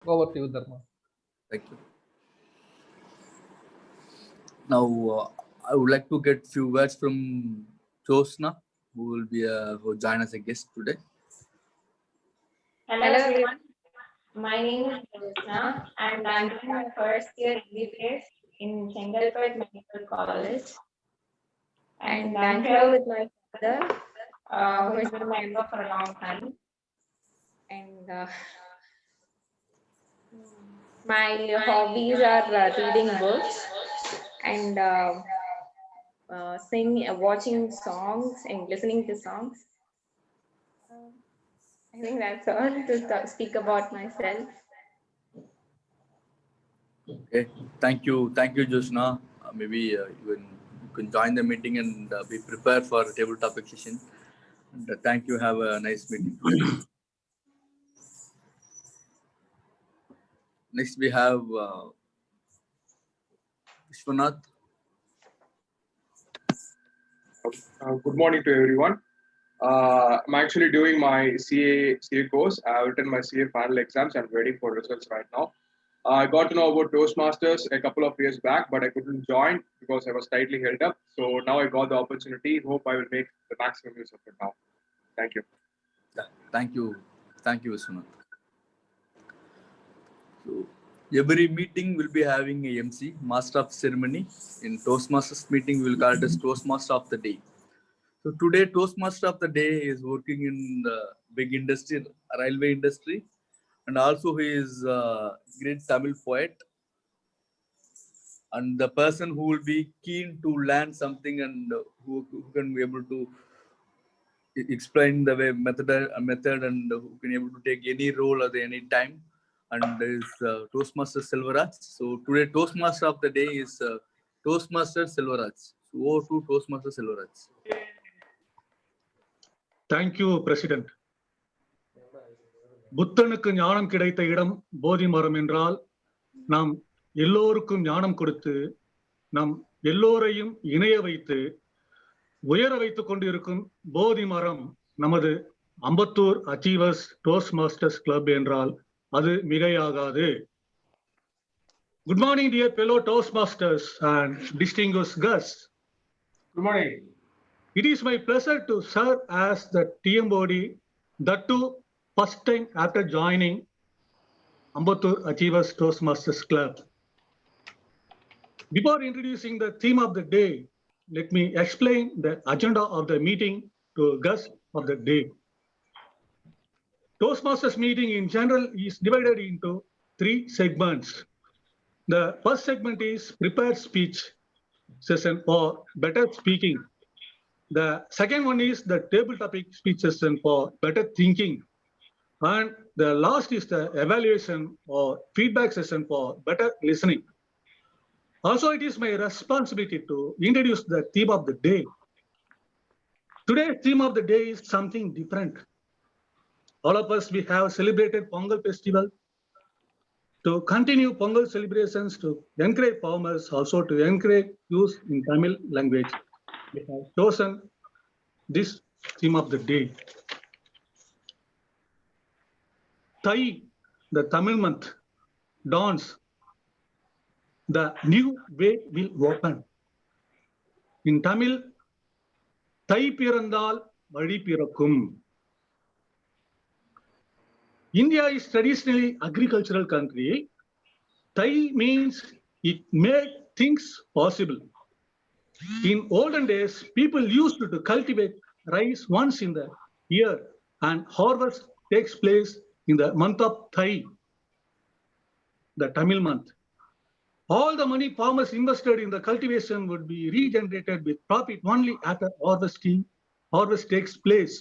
Over to you, Dharma. Thank you. Now, I would like to get few words from Josna, who will be who join as a guest today. Hello everyone, my name is Josna and I'm doing my first year MBBS in Chengalpet Medical College. And I'm here with my father, who has been my member for a long time. And my hobbies are reading books and watching songs and listening to songs. I think that's all to speak about myself. Okay, thank you, Josna. Maybe you can join the meeting and be prepared for table topic session. And, thank you. Have a nice meeting today. Next, we have Vishwanath. Good morning to everyone. I'm actually doing my CA course. I've written my CA final exams. I'm waiting for results right now. I got to know about Toastmasters a couple of years back, but I couldn't join because I was tightly held up. So now I got the opportunity. Hope I will make the maximum use of it now. Thank you. Yeah, thank you, Vishwanath. So every meeting will be having a MC, Master of Ceremony. In Toastmasters meeting, we will call it as Toastmaster of the Day. So today, Toastmaster of the Day is working in the big industry, railway industry, and also he is a great Tamil poet, and the person who will be keen to learn something and who can be able to explain the way method and who can able to take any role at any time, and is Toastmaster Selvaraj. So today, Toastmaster of the Day is Toastmaster Selvaraj. So over to Toastmaster Selvaraj. Thank you, President. புத்தனுக்கு ஞானம் கிடைத்த இடம் போதி மரம் என்றால் நாம் எல்லோருக்கும் ஞானம் கொடுத்து நம் எல்லோரையும் இணைய வைத்து உயர வைத்துக் கொண்டிருக்கும் போதி மரம் நமது Ambattur achievers toast masters club என்றால் அது மிகையாகாது. Good morning, dear fellow Toastmasters and distinguished guests. Good morning. It is my pleasure to serve as the TM body, that too first time after joining Ambattur Achievers Toastmasters Club. Before introducing the theme of the day, let me explain the agenda of the meeting to guests of the day. Toastmasters meeting in general is divided into 3 segments. The first segment is prepared speech session for better speaking. The second one is the table topic speech session for better thinking. And the last is the evaluation or feedback session for better listening. Also, it is my responsibility to introduce the theme of the day. Today's theme of the day is something different. All of us, we have celebrated Pongal festival. To continue Pongal celebrations, to encourage farmers, also to encourage use in Tamil language, we have chosen this theme of the day. Thai, the Tamil month, dawns. The new way will open. In Tamil, Thai pirandal vadi pirakkum. India is traditionally agricultural country. Thai means it made things possible. In olden days, people used to cultivate rice once in the year, and harvest takes place in the month of Thai, the Tamil month. All the money farmers invested in the cultivation would be regenerated with profit only after harvest takes place.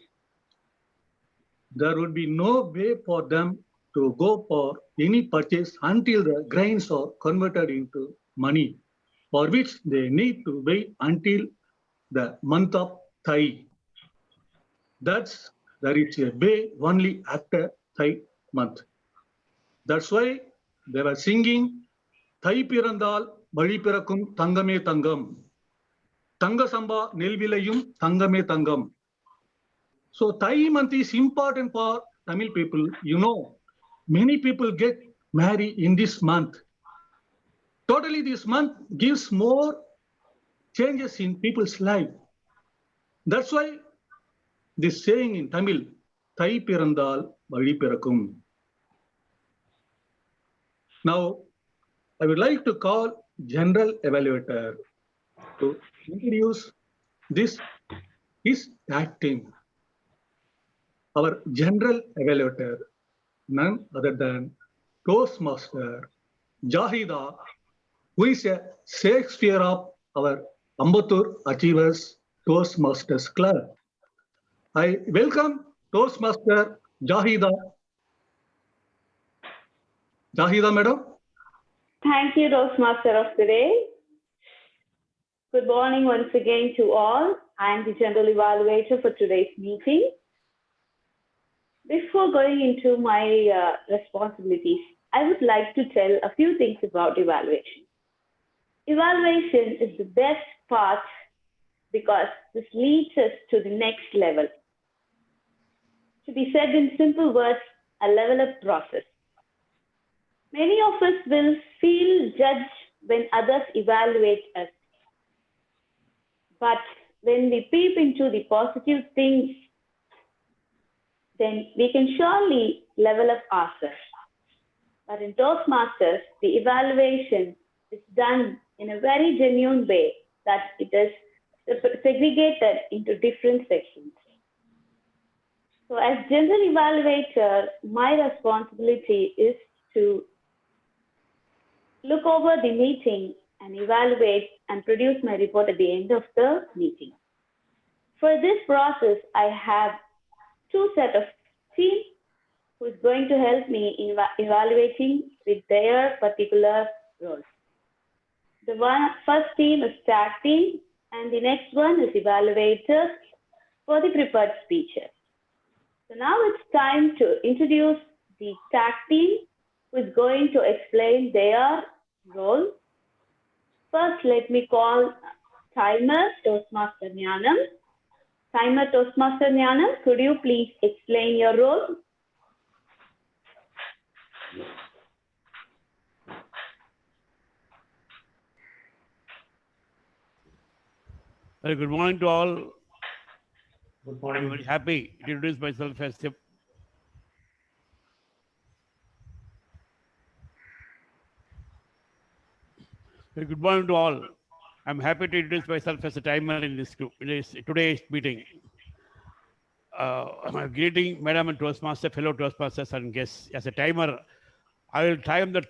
There would be no way for them to go for any purchase until the grains are converted into money, for which they need to wait until the month of Thai. There is a way only after Thai month. That's why they were singing Thai pirandal vadi pirakkum thangame thangam. Thanga samba nelvilayum thangame thangam. So Thai month is important for Tamil people. You know, many people get marry in this month. Totally, this month gives more changes in people's life. That's why this saying in Tamil, Thai pirandal vali pirakum. Now, I would like to call General Evaluator to introduce this his tag team. Our General Evaluator, none other than Toastmaster Jahida, who is a Shakespeare of our Ambattur Achievers Toastmasters Club. I welcome Toastmaster Jahida. Jahida, madam. Thank you, Toastmaster of today. Good morning once again to all. I am the General Evaluator for today's meeting. Before going into my responsibilities, I would like to tell a few things about evaluation. Evaluation is the best part because this leads us to the next level. To be said in simple words, a level up process. Many of us will feel judged when others evaluate us. But when we peep into the positive things, then we can surely level up ourselves. But in Toastmasters, the evaluation is done in a very genuine way that it is segregated into different sections. So as General Evaluator, my responsibility is to look over the meeting and evaluate and produce my report at the end of the meeting. For this process, I have two set of teams who is going to help me in evaluating with their particular roles. The first team is tag team, and the next one is evaluators for the prepared speeches. So now it's time to introduce the tag team who is going to explain their role. First, let me call Timer Toastmaster Jnanam. Timer Toastmaster Jnanam, could you please explain your role? Very good morning to all. Good morning. I'm very happy to introduce myself as a very good morning to all. I'm happy to introduce myself as a timer in this group, in this today's meeting. I'm greeting Madam and Toastmaster, fellow Toastmasters and guests. As a timer, I will time the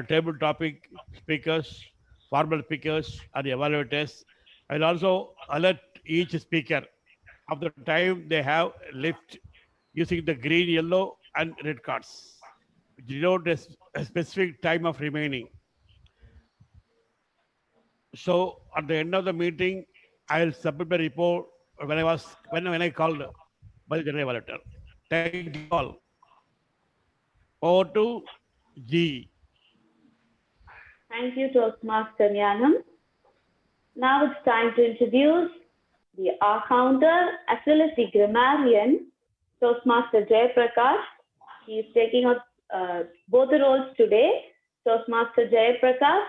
table topic speakers, formal speakers, and the evaluators. I will also alert each speaker of the time they have left using the green, yellow, and red cards, which denote a specific time of remaining. So at the end of the meeting, I will submit my report when I called by the general evaluator. Thank you all. Over to G. Thank you, Toastmaster Jnanam. Now it's time to introduce the accounter as well as the grammarian, Toastmaster Jayaprakash. He is taking on both the roles today. Toastmaster Jayaprakash,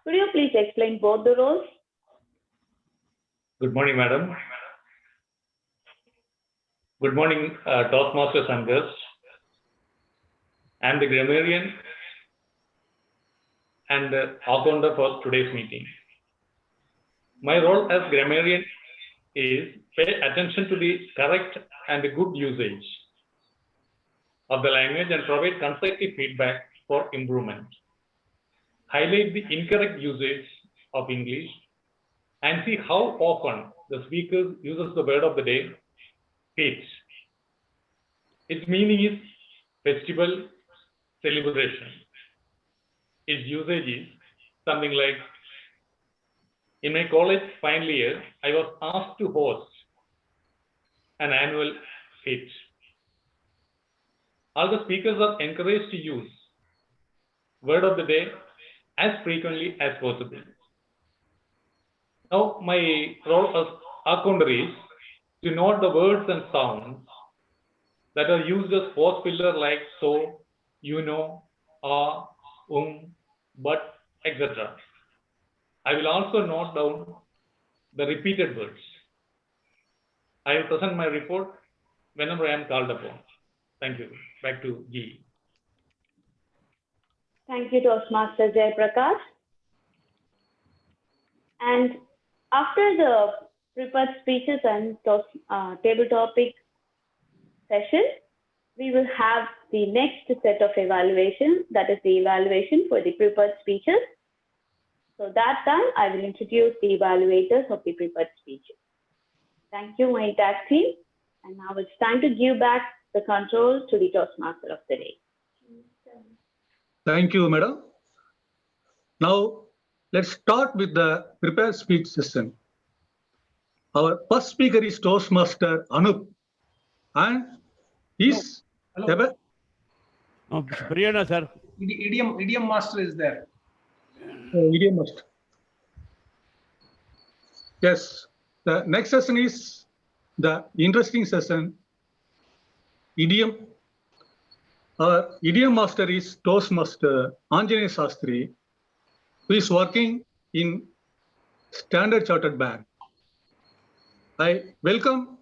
could you please explain both the roles? Good morning, madam. Good morning, Toastmasters and guests. I'm the grammarian and the accountant for today's meeting. My role as grammarian is pay attention to the correct and good usage of the language and provide constructive feedback for improvement. Highlight the incorrect usage of English and see how often the speaker uses the word of the day, feast. Its meaning is festival, celebration. Its usage is something like, in my college final year, I was asked to host an annual feast. All the speakers are encouraged to use word of the day as frequently as possible. Now, my role as accountant is to note the words and sounds that are used as pause filler like so, you know, a, but, etc. I will also note down the repeated words. I will present my report whenever I am called upon. Thank you. Back to G. Thank you, Toastmaster Jay Prakash. And after the prepared speeches and table topic session, we will have the next set of evaluation, that is the evaluation for the prepared speeches. So that time, I will introduce the evaluators of the prepared speeches. Thank you, my tag team. And now it's time to give back the control to the Toastmaster of the day. Thank you, madam. Now, let's start with the prepared speech session. Our first speaker is Toastmaster Anup, and he's Hello. Priyana, sir. Idiom master is there. Idiom master. Yes. The next session is the interesting session, idiom. Our idiom master is Toastmaster Anjaneya Sastri, who is working in Standard Chartered Bank. I welcome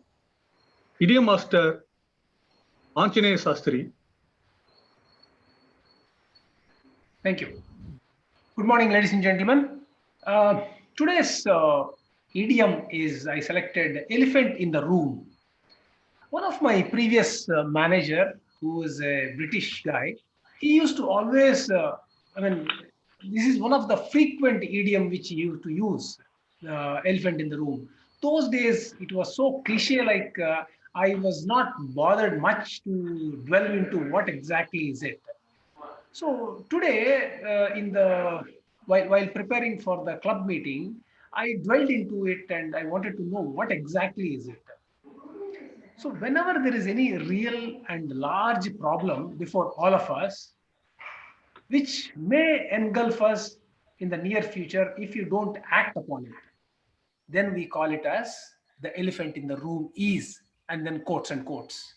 idiom master Anjaneya Sastri. Thank you. Good morning, ladies and gentlemen. Today's idiom is I selected elephant in the room. One of my previous manager, who is a British guy, he used to always, this is one of the frequent idiom which he used to use, elephant in the room. Those days, it was so cliche, like I was not bothered much to dwell into what exactly is it. So today, while preparing for the club meeting, I dwelled into it and I wanted to know what exactly is it. So whenever there is any real and large problem before all of us, which may engulf us in the near future if you don't act upon it, then we call it as the elephant in the room is, and then quotes and quotes.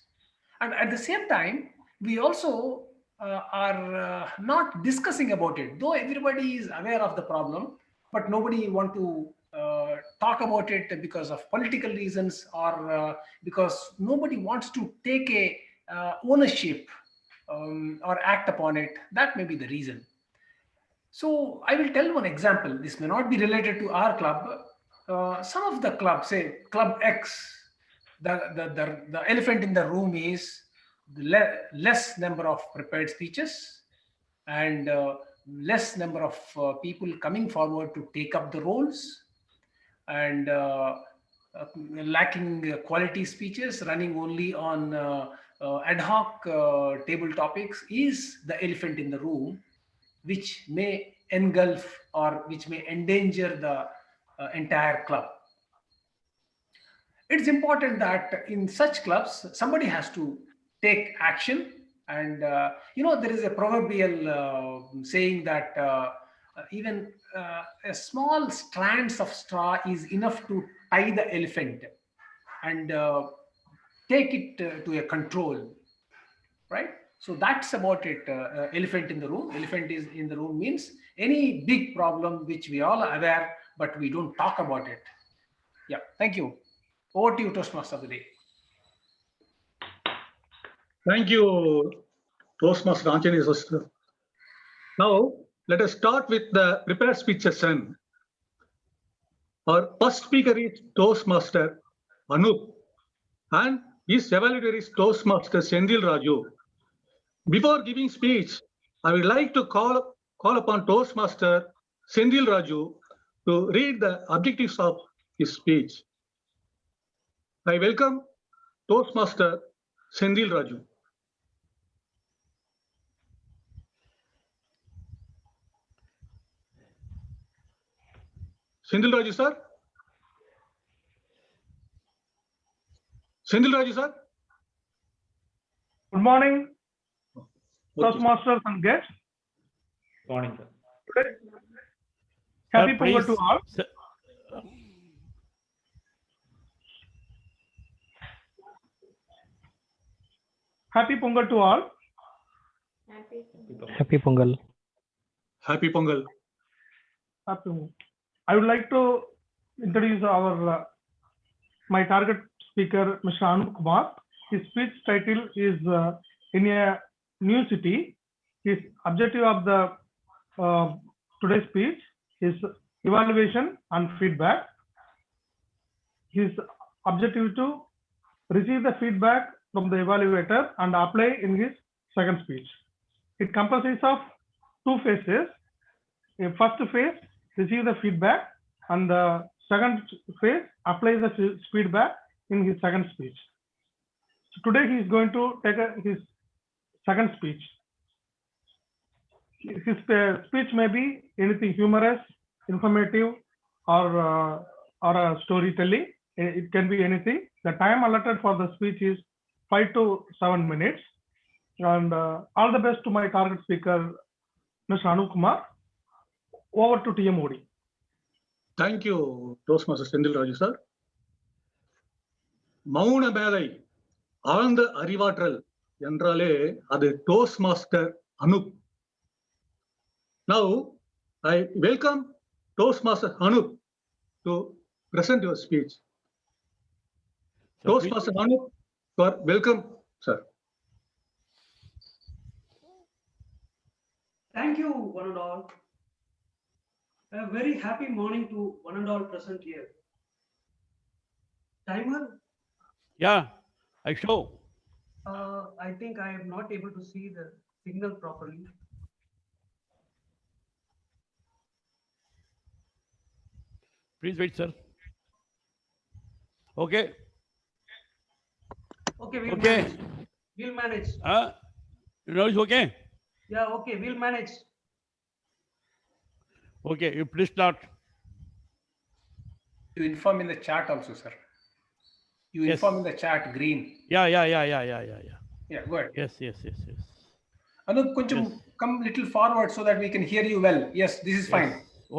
And at the same time, we also are not discussing about it, though everybody is aware of the problem, but nobody want to talk about it because of political reasons, or because nobody wants to take a ownership or act upon it. That may be the reason. So I will tell one example. This may not be related to our club. Some of the clubs, say Club X, the elephant in the room is less number of prepared speeches and less number of people coming forward to take up the roles, and lacking quality speeches, running only on ad hoc table topics is the elephant in the room, which may engulf or which may endanger the entire club. It's important that in such clubs, somebody has to take action. And, there is a proverbial saying that even a small strands of straw is enough to tie the elephant and take it to a control, right? So that's about it. Elephant in the room. Elephant is in the room means any big problem which we all are aware, but we don't talk about it. Yeah, thank you. Over to you, Toastmaster of the day. Thank you, Toastmaster Anjaneya Sastri. Now, let us start with the prepared speech session. Our first speaker is Toastmaster Anup, and his evaluator is Toastmaster Sendil Raju. Before giving speech, I would like to call upon Toastmaster Sendil Raju to read the objectives of his speech. I welcome Toastmaster Sendil Raju. Sendil Raju, sir? Sendil Raju, sir? Good morning, Okay. Toastmasters and guests. Good morning, sir. Happy Sir, Pongal please, to all. sir, Happy Pongal to all. Happy Pongal. Happy Pongal. I would like to introduce our my target speaker, Mr. Anup Kumar. His speech title is In a New City. His objective of the today's speech is evaluation and feedback. His objective to receive the feedback from the evaluator and apply in his second speech. It comprises of two phases. A first phase, receive the feedback, and the second phase, apply the feedback in his second speech. So today he is going to take his second speech. His speech may be anything humorous, informative, or a storytelling. It can be anything. The time allotted for the speech is 5 to 7 minutes. And all the best to my target speaker, Mr. Anup Kumar. Over to TMOD. Thank you, Toastmaster Sendil Raju sir. மௌன மேதை ஆழ்ந்த அறிவாற்றல் என்றாலே அது Toastmaster Anup. Now I welcome Toastmaster Anup to present your speech. Toastmaster Anup, you are welcome, sir. Thank you, one and all. A very happy morning to one and all present here. Timer? Yeah, I show. I think I am not able to see the signal properly. Please wait, sir. Okay. Okay, we'll manage. We'll manage. No, it's okay. Yeah, okay, we'll manage. Okay, you please start. You inform in the chat also, sir. You inform in the chat, green. Yeah. Yeah, go ahead. Yes. Anup, come little forward so that we can hear you well. Yes, this is fine.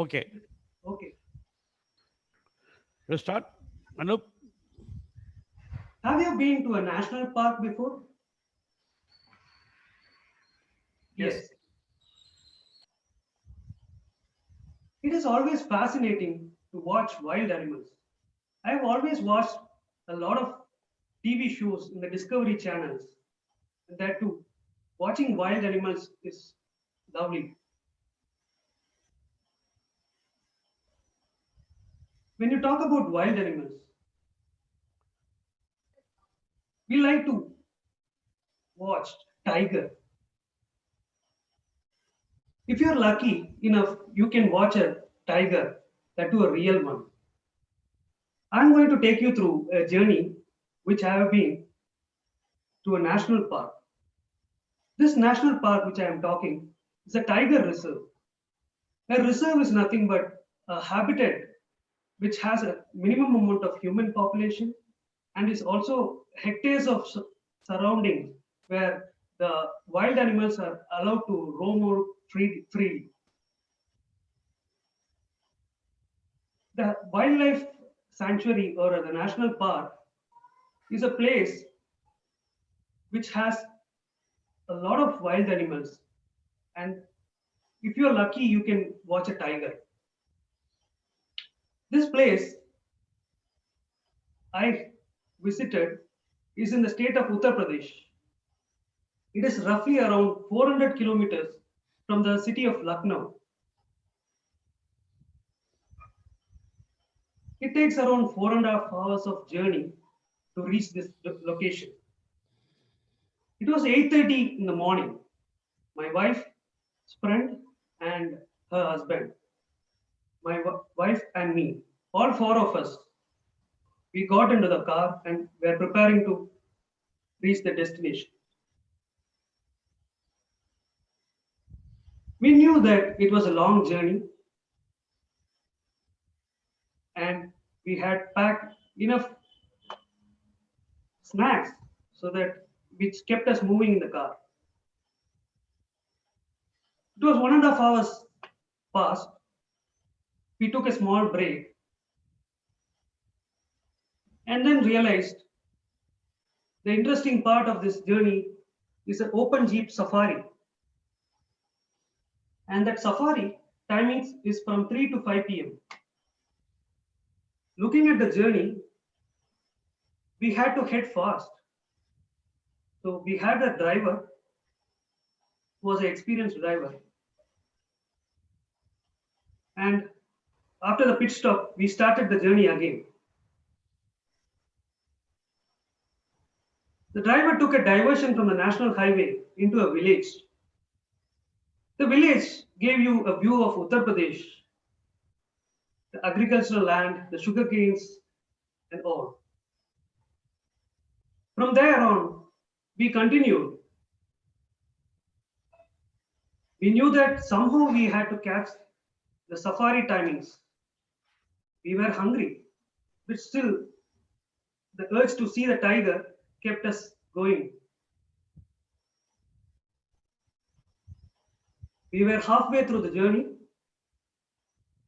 Okay. Okay. Let's start. Anup. Have you been to a national park before? Yes. It is always fascinating to watch wild animals. I have always watched a lot of TV shows in the Discovery channels. And that too, watching wild animals is lovely. When you talk about wild animals, we like to watch tiger. If you're lucky enough, you can watch a tiger, that too a real one. I'm going to take you through a journey which I have been to a national park. This national park which I am talking is a tiger reserve. A reserve is nothing but a habitat which has a minimum amount of human population and is also hectares of surroundings where the wild animals are allowed to roam out freely. The wildlife sanctuary or the national park is a place which has a lot of wild animals, and if you're lucky you can watch a tiger. This place I visited is in the state of Uttar Pradesh. It is roughly around 400 kilometers from the city of Lucknow. It takes around 4.5 hours of journey to reach this location. It was 8:30 in the morning. My wife, friend, and her husband, my wife and me, all four of us, we got into the car and were preparing to reach the destination. We knew that it was a long journey and we had packed enough snacks so that which kept us moving in the car. It was 1.5 hours past. We took a small break and then realized the interesting part of this journey is an open jeep safari and that safari timings is from 3 to 5 p.m. Looking at the journey, we had to head fast. So we had a driver who was an experienced driver. And after the pit stop, we started the journey again. The driver took a diversion from the national highway into a village. The village gave you a view of Uttar Pradesh, the agricultural land, the sugar canes, and all. From there on, we continued. We knew that somehow we had to catch the safari timings. We were hungry, but still, the urge to see the tiger kept us going. We were halfway through the journey.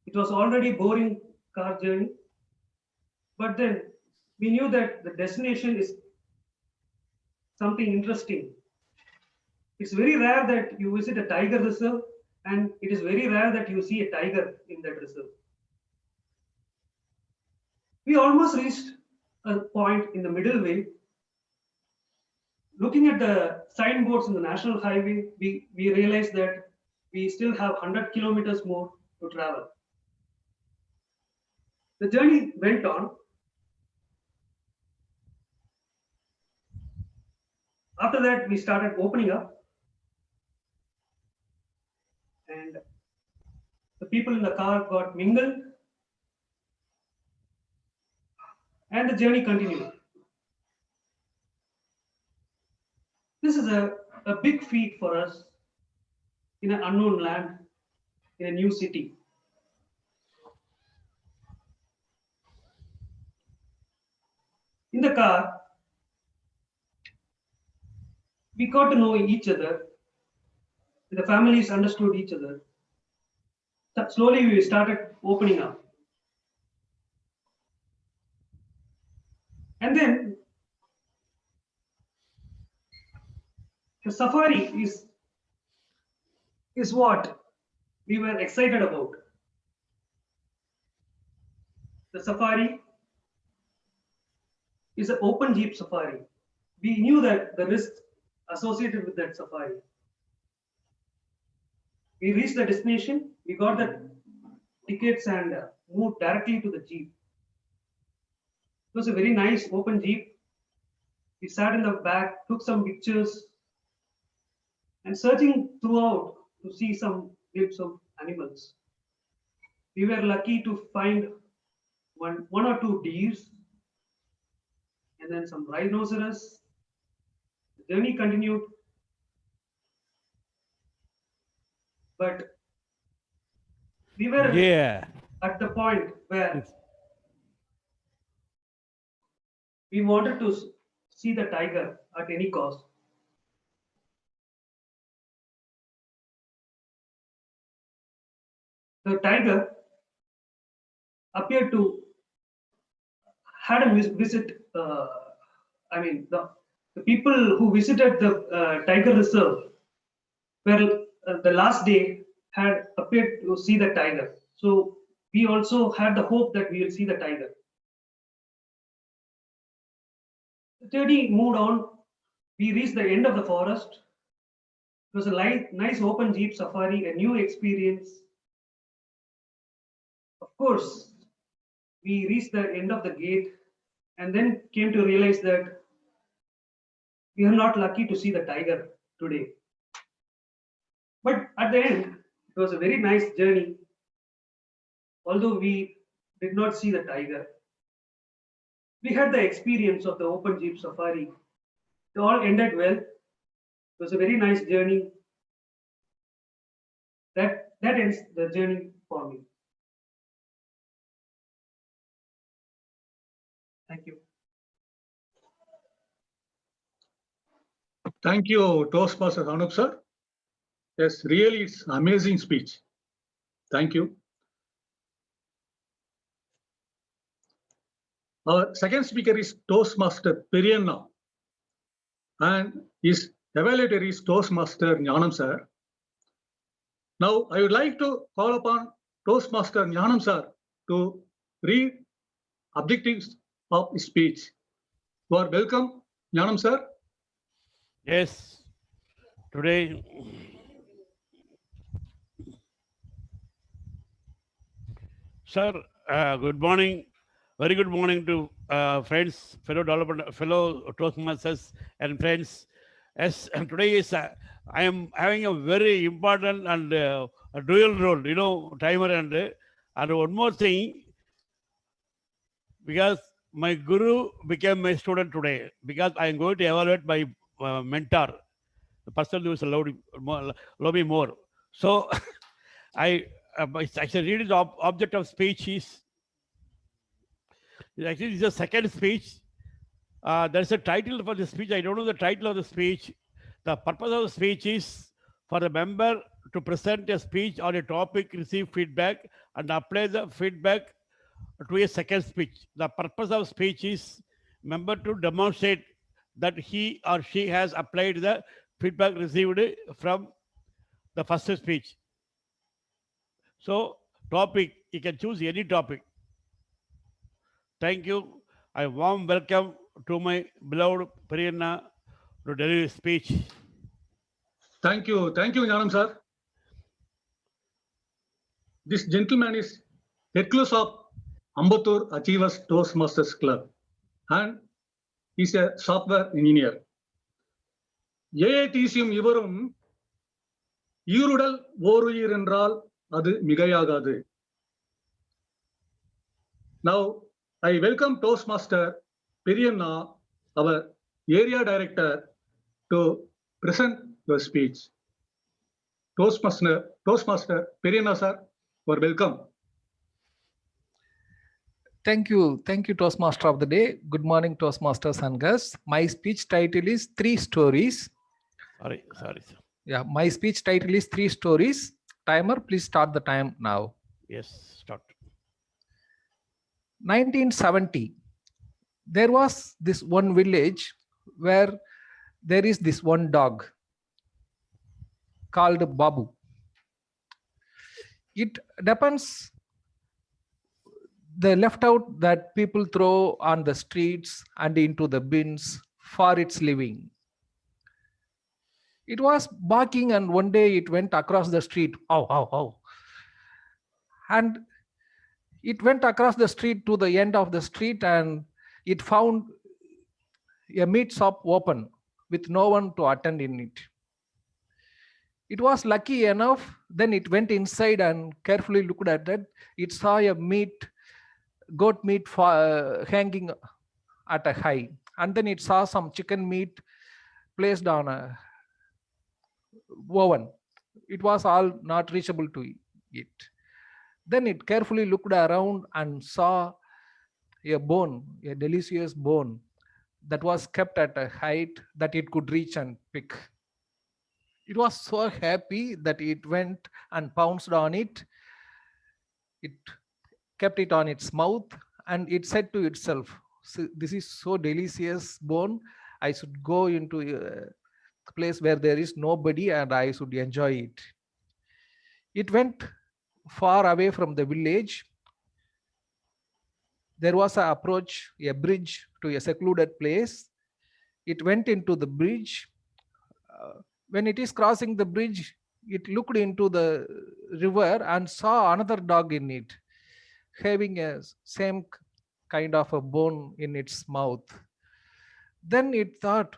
It was already boring car journey, but then we knew that the destination is something interesting. It's very rare that you visit a tiger reserve, and it is very rare that you see a tiger in that reserve. We almost reached a point in the middle way. Looking at the signboards in the national highway, we realized that we still have 100 kilometers more to travel. The journey went on. After that, we started opening up, and the people in the car got mingled, and the journey continued. This is a big feat for us in an unknown land, in a new city. In the car, we got to know each other. The families understood each other. Slowly, we started opening up. And then, the safari is what we were excited about. The safari is an open jeep safari. We knew that the risks associated with that safari. We reached the destination, we got the tickets and moved directly to the jeep. It was a very nice open jeep. We sat in the back, took some pictures, and searching throughout to see some glimpse of animals. We were lucky to find one or two deers, and then some rhinoceros. The journey continued, but we were at the point where we wanted to see the tiger at any cost. The tiger appeared to had a visit. The people who visited the tiger reserve were the last day had appeared to see the tiger. So we also had the hope that we will see the tiger. The journey moved on. We reached the end of the forest. It was a nice open jeep safari, a new experience. Of course, we reached the end of the gate and then came to realize that we are not lucky to see the tiger today. But at the end, it was a very nice journey. Although we did not see the tiger, we had the experience of the open jeep safari. It all ended well. It was a very nice journey. That ends the journey for me. Thank you. Thank you, Toastmasters Anup sir. Yes, really, it's amazing speech. Thank you. Our second speaker is Toastmaster Periyanna, and his evaluator is Toastmaster Jnanam sir. Now, I would like to call upon Toastmaster Jnanam sir to read objectives of speech. You are welcome, Jnanam sir. Yes, today, sir, good morning. Very good morning to friends, fellow Toastmasters and friends. As today is, I am having a very important and a dual role, timer and one more thing, because my guru became my student today, because I am going to evaluate my mentor, the person who is love me more. So I actually read the object of speech is actually it's a second speech. There's a title for the speech. I don't know the title of the speech. The purpose of the speech is for the member to present a speech on a topic, receive feedback, and apply the feedback to a second speech. The purpose of speech is member to demonstrate that he or she has applied the feedback received from the first speech. So, topic, you can choose any topic. Thank you. I warm welcome to my beloved Priyanna to deliver speech. Thank you, Jnanam sir. This gentleman is recluse of Ambattur Achievers Toastmasters Club and is a software engineer. ஏஐடிசியும் இவரும் ஈருடல் ஓருயிர் என்றால் அது மிகையாகாது. Now, I welcome Toastmaster Priyanna, our area director, to present your speech. Toastmaster Priyanna sir, you are welcome. Thank you, Toastmaster of the day. Good morning, Toastmasters and guests. My speech title is Three Stories. Sorry. Yeah, my speech title is Three Stories. Timer, please start the time now. Yes, start. 1970. There was this one village where there is this one dog called Babu. It depends the left out that people throw on the streets and into the bins for its living. It was barking and one day it went across the street. Ow, ow, ow. And it went across the street to the end of the street and it found a meat shop open with no one to attend in it. It was lucky enough, then it went inside and carefully looked at that. It saw a goat meat hanging at a high, and then it saw some chicken meat placed on a oven. It was all not reachable to it. Then it carefully looked around and saw a delicious bone that was kept at a height that it could reach and pick. It was so happy that it went and pounced on it. It kept it on its mouth and it said to itself, this is so delicious bone. I should go into a place where there is nobody and I should enjoy it. It went far away from the village. There was a bridge to a secluded place. It went into the bridge. When it is crossing the bridge, it looked into the river and saw another dog in it, having a same kind of a bone in its mouth. Then it thought,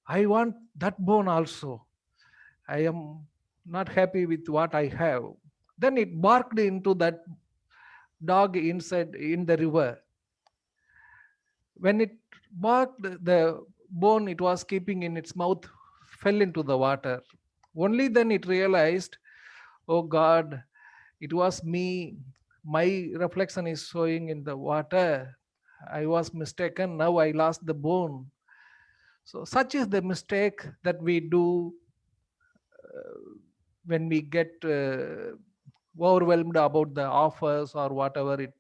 I want that bone also. I am not happy with what I have. Then it barked into that dog inside in the river. When it barked, the bone it was keeping in its mouth fell into the water. Only then it realized, oh God, it was me. My reflection is showing in the water. I was mistaken. Now I lost the bone. So such is the mistake that we do when we get overwhelmed about the offers or whatever it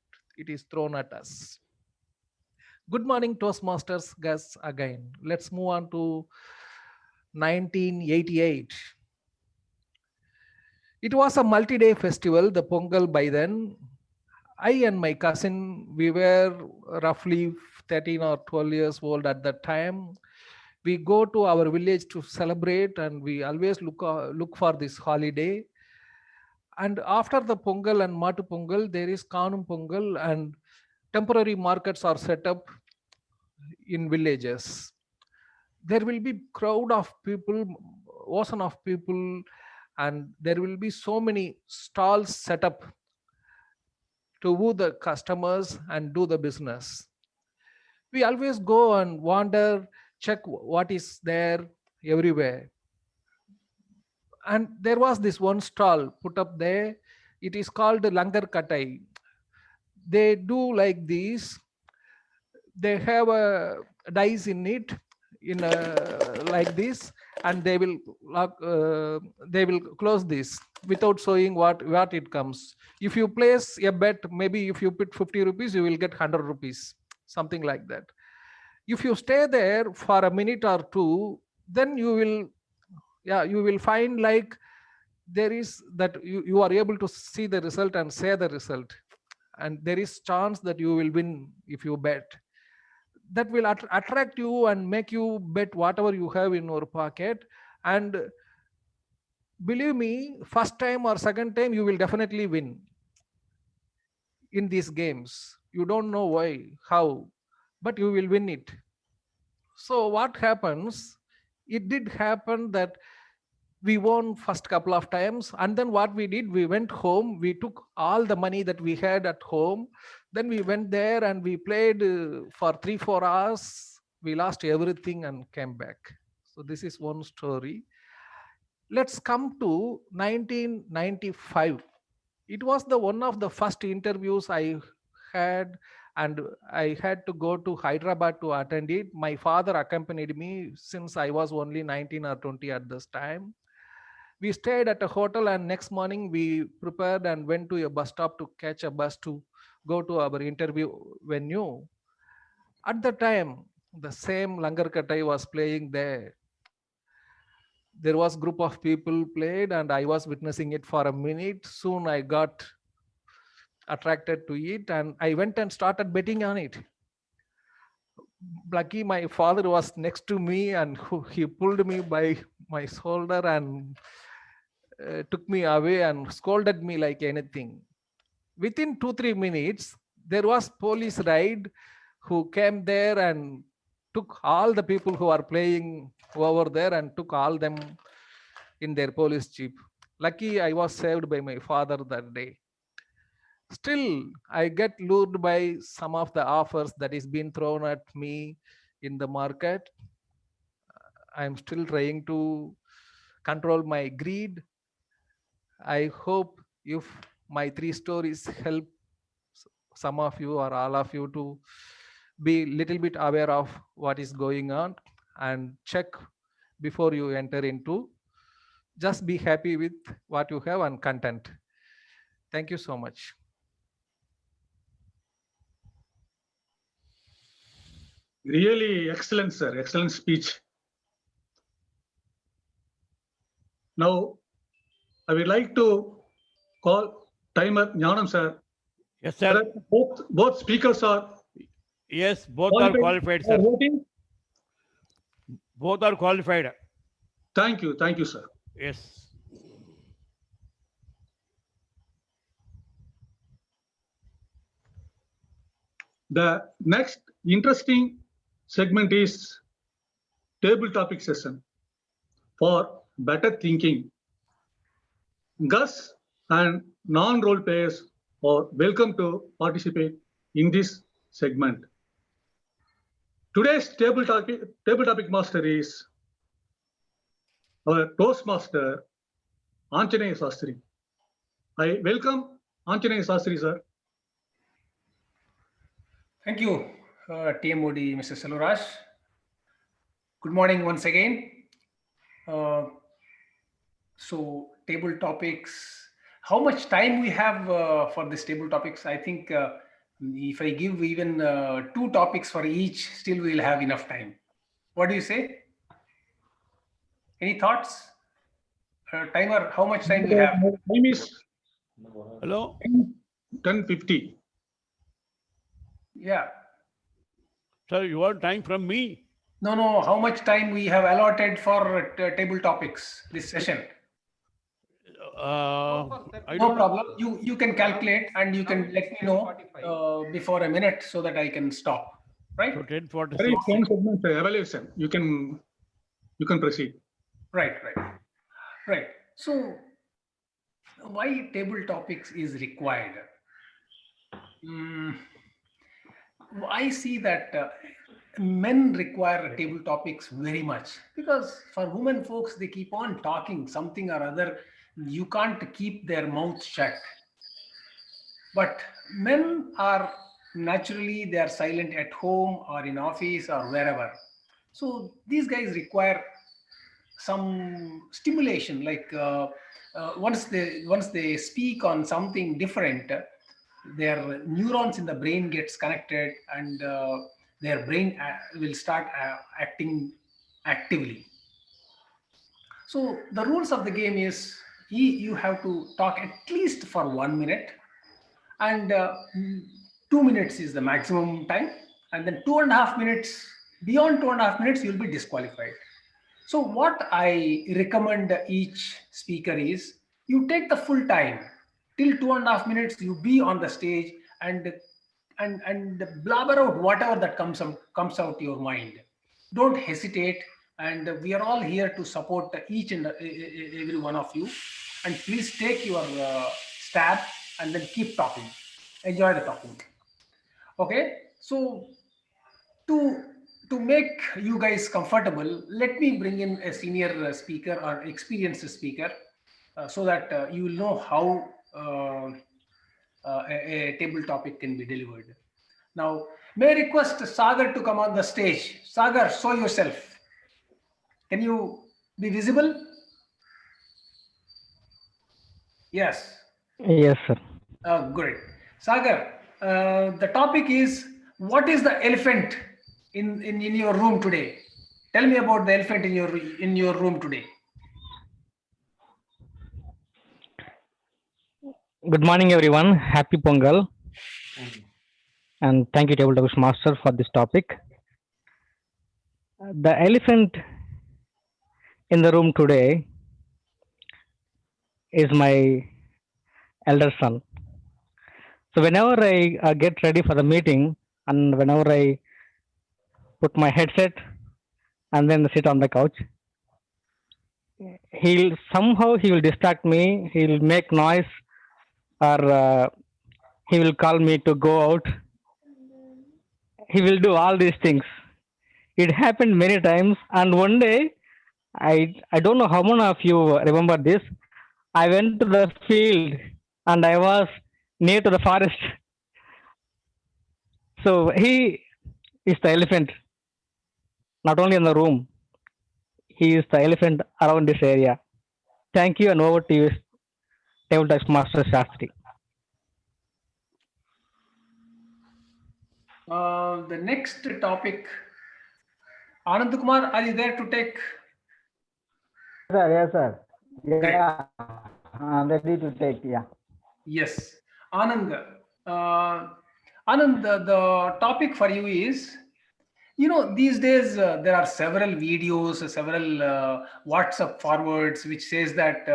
is thrown at us. Good morning, Toastmasters guests again. Let's move on to 1988. It was a multi-day festival, the Pongal by then. I and my cousin, we were roughly 13 or 12 years old at that time. We go to our village to celebrate, and we always look for this holiday. And after the Pongal and Matu Pongal, there is Kanum Pongal, and temporary markets are set up in villages. There will be crowd of people, ocean of people, and there will be so many stalls set up to woo the customers and do the business. We always go and wander, check what is there everywhere. And there was this one stall put up there. It is called Langar Katai. They do like this. They have a dice in it, in like this, and they will close this without showing what it comes. If you place a bet, maybe if you put 50 rupees, you will get 100 rupees, something like that. If you stay there for a minute or two, then you will find like there is that you are able to see the result and say the result, and there is chance that you will win if you bet. That will attract you and make you bet whatever you have in your pocket. And believe me, first time or second time you will definitely win in these games. You don't know why, how, but you will win it. So what happens, it did happen that we won first couple of times, and then what we did, we went home, we took all the money that we had at home, then we went there and we played for 3-4 hours. We lost everything and came back. So this is one story. Let's come to 1995. It was the one of the first interviews I had, and I had to go to Hyderabad to attend it. My father accompanied me since I was only 19 or 20 at this time. We stayed at a hotel, and next morning we prepared and went to a bus stop to catch a bus to go to our interview venue. At the time, the same Langar Katai was playing there. There was group of people played, and I was witnessing it for a minute. Soon I got attracted to it, and I went and started betting on it. Lucky my father was next to me, and he pulled me by my shoulder and took me away and scolded me like anything. Within 2-3 minutes, there was police raid who came there and took all the people who are playing over there and took all them in their police jeep. Lucky I was saved by my father that day. Still, I get lured by some of the offers that is being thrown at me in the market. I'm still trying to control my greed. I hope if my 3 stories help some of you or all of you to be little bit aware of what is going on and check before you enter into. Just be happy with what you have and content. Thank you so much. Really excellent, sir. Excellent speech. Now, I would like to call timer Jnanam, sir. Yes, sir. Both speakers are. Yes, both are qualified, sir. Both are qualified. Thank you, sir. Yes. The next interesting segment is table topic session for better thinking. Gus and non-role players are welcome to participate in this segment. Today's table topic master is our Toastmaster, Anjaney Sastri. I welcome Anjaney Sastri, sir. Thank you, TMOD, Mr. Selvaraj. Good morning once again. So table topics, how much time we have for this table topics? I think if I give even 2 topics for each, still we will have enough time. What do you say? Any thoughts? timer, how much time we have? Time is Hello? 10:50. Yeah. Sir, you want time from me? No. How much time we have allotted for table topics this session? I No don't know. problem. You can calculate and you can let me know before a minute so that I can stop. Right? So There 10:46. is one segment evaluation. You can proceed. Right. So why table topics is required? I see that men require table topics very much because for women folks, they keep on talking something or other. You can't keep their mouths shut. But men are naturally, they are silent at home or in office or wherever. So these guys require some stimulation, like once they speak on something different, their neurons in the brain gets connected and their brain will start acting actively. So the rules of the game is you have to talk at least for 1 minute, and 2 minutes is the maximum time, and then 2.5 minutes, beyond 2.5 minutes you'll be disqualified. So what I recommend each speaker is you take the full time till 2.5 minutes. You be on the stage and blabber out whatever that comes out your mind. Don't hesitate, and we are all here to support each and every one of you. And please take your stab and then keep talking. Enjoy the talking. Okay, so to make you guys comfortable, let me bring in a senior speaker or experienced speaker so that you will know how a table topic can be delivered. Now, may I request Sagar to come on the stage. Sagar, show yourself. Can you be visible? Yes. Yes, sir. Great. Sagar, the topic is, what is the elephant in your room today? Tell me about the elephant in your room today. Good morning, everyone. Happy Pongal. And thank you, Toastmasters, for this topic. The elephant in the room today is my elder son. So whenever I get ready for the meeting and whenever I put my headset and then sit on the couch, he will distract me. He'll make noise, or he will call me to go out. He will do all these things. It happened many times, and one day, I don't know how many of you remember this. I went to the field and I was near to the forest. So he is the elephant, not only in the room. He is the elephant around this area. Thank you, and over to you, Toastmasters Shastri. The next topic, Anand Kumar, are you there to take? Yes, sir. Yeah, I'm ready to take. Yeah. Yes, Anand. Anand, the topic for you is, these days there are several videos, several WhatsApp forwards which says that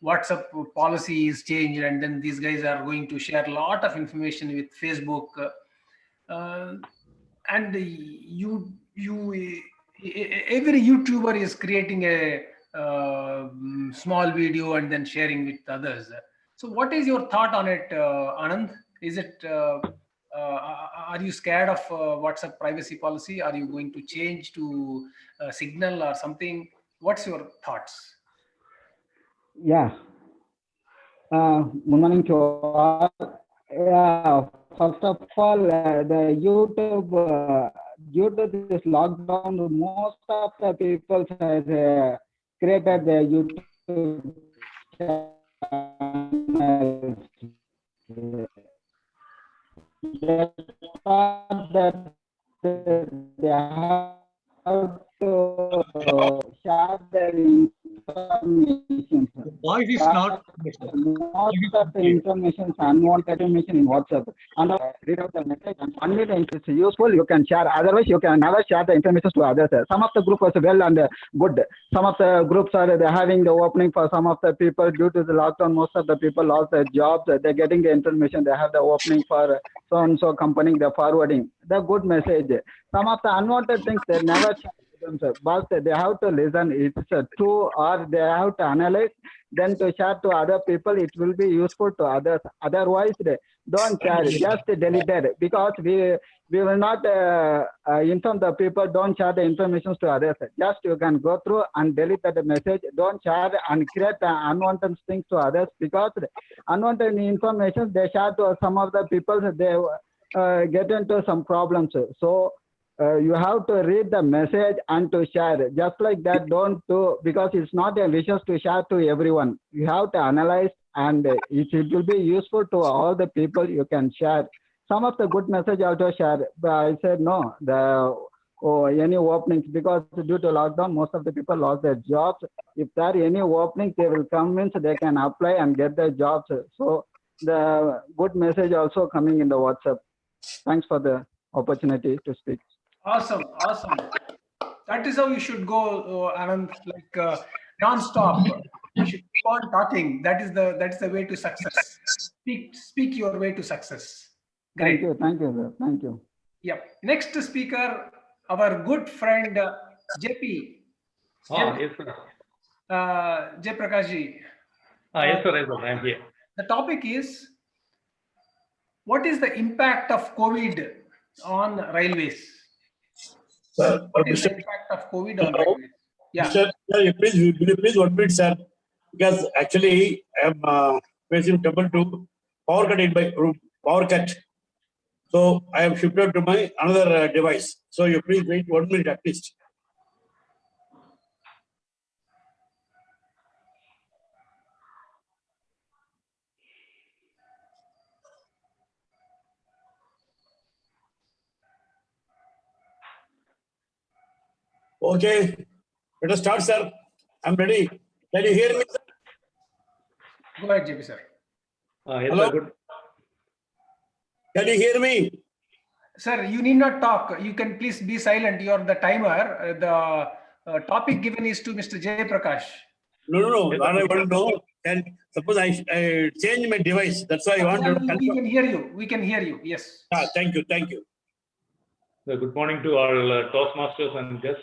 WhatsApp policy is changed, and then these guys are going to share a lot of information with Facebook. And every YouTuber is creating a small video and then sharing with others. So what is your thought on it, Anand? Is it are you scared of WhatsApp privacy policy? Are you going to change to Signal or something? What's your thoughts? Yeah. Good morning to all. Yeah. First of all, the due to this lockdown, most of the people has created the YouTube channels. They thought that they have to share their information. The voice is not. Most of the information, unwanted information in WhatsApp. And read out the message and only the it's useful you can share. Otherwise, you can never share the information to others. Some of the group was well and good. Some of the groups are having the opening for some of the people due to the lockdown. Most of the people lost their jobs. They're getting the information. They have the opening for so and so company. They're forwarding the good message. Some of the unwanted things they never share themselves, but they have to listen. It's true or they have to analyze. Then to share to other people, it will be useful to others. Otherwise, don't share. Just delete it because we will not inform the people. Don't share the information to others. Just you can go through and delete that message. Don't share and create unwanted things to others because unwanted information they share to some of the people. They get into some problems. So you have to read the message and to share. Just like that, don't do because it's not a wishes to share to everyone. You have to analyze and it will be useful to all the people you can share. Some of the good message also share. But I said no, any openings because due to lockdown, most of the people lost their jobs. If there are any openings, they will come in so they can apply and get their jobs. So the good message also coming in the WhatsApp. Thanks for the opportunity to speak. Awesome, awesome. That is how you should go, Anand. Like non-stop. You should keep on talking. That's the way to success. Speak your way to success. Great. Thank you, sir. Thank you. Yep. Next speaker, our good friend JP. Yes, sir. Jay Prakashji. Yes, sir. Yes, sir. I am here. The topic is, what is the impact of COVID on railways? Sir, what is the impact of COVID on railways? Yeah. Sir, will you please 1 minute, sir? Because actually, I am facing trouble to power cut in my room. Power cut. So I have shifted to my another device. So you please wait 1 minute at least. Okay, let us start, sir. I'm ready. Can you hear me, sir? Go ahead, JP, sir. Yes, Hello? sir. Good. Can you hear me? Sir, you need not talk. You can please be silent. You're the timer. The topic given is to Mr. Jay Prakash. No. What I want to know, can suppose I change my device. That's why I want to. We can hear you. We can hear you. Yes. Thank you. Thank you. So good morning to all Toastmasters and guests.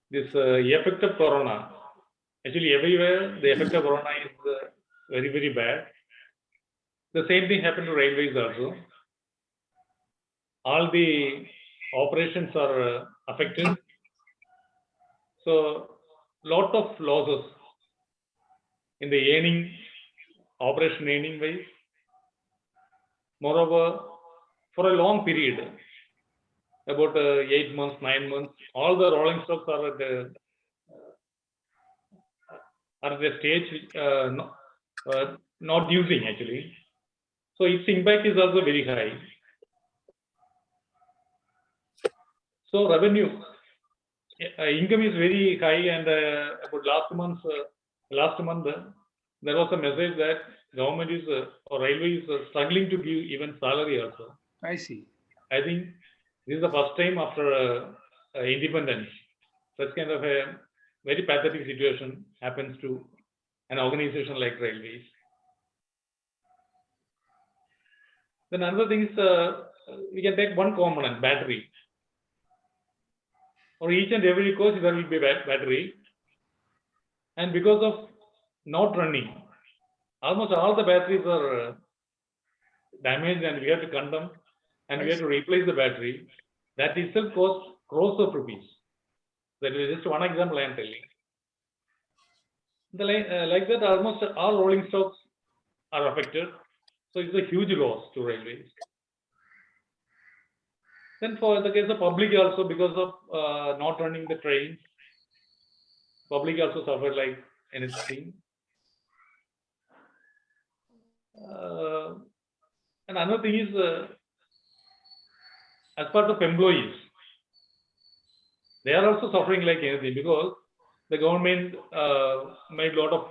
This effect of corona, actually everywhere the effect of corona is very, very bad. The same thing happened to railways also. All the operations are affected. So lot of losses in the earning, operation earning wise. Moreover, for a long period, about 8 months, 9 months, all the rolling stocks are at the stage not using actually. So its impact is also very high. So revenue, income is very high, and about last month there was a message that government is or railway is struggling to give even salary also. I see. I think this is the first time after independence such kind of a very pathetic situation happens to an organization like railways. Then another thing is we can take one component, battery. For each and every coach there will be battery, and because of not running, almost all the batteries are damaged, and we have to condemn and we have to replace the battery. That itself costs crores of rupees. That is just one example I am telling. Like that, almost all rolling stocks are affected. So it's a huge loss to railways. Then for the case of public also, because of not running the trains, public also suffered like anything. And another thing is, as part of employees, they are also suffering like anything because the government made a lot of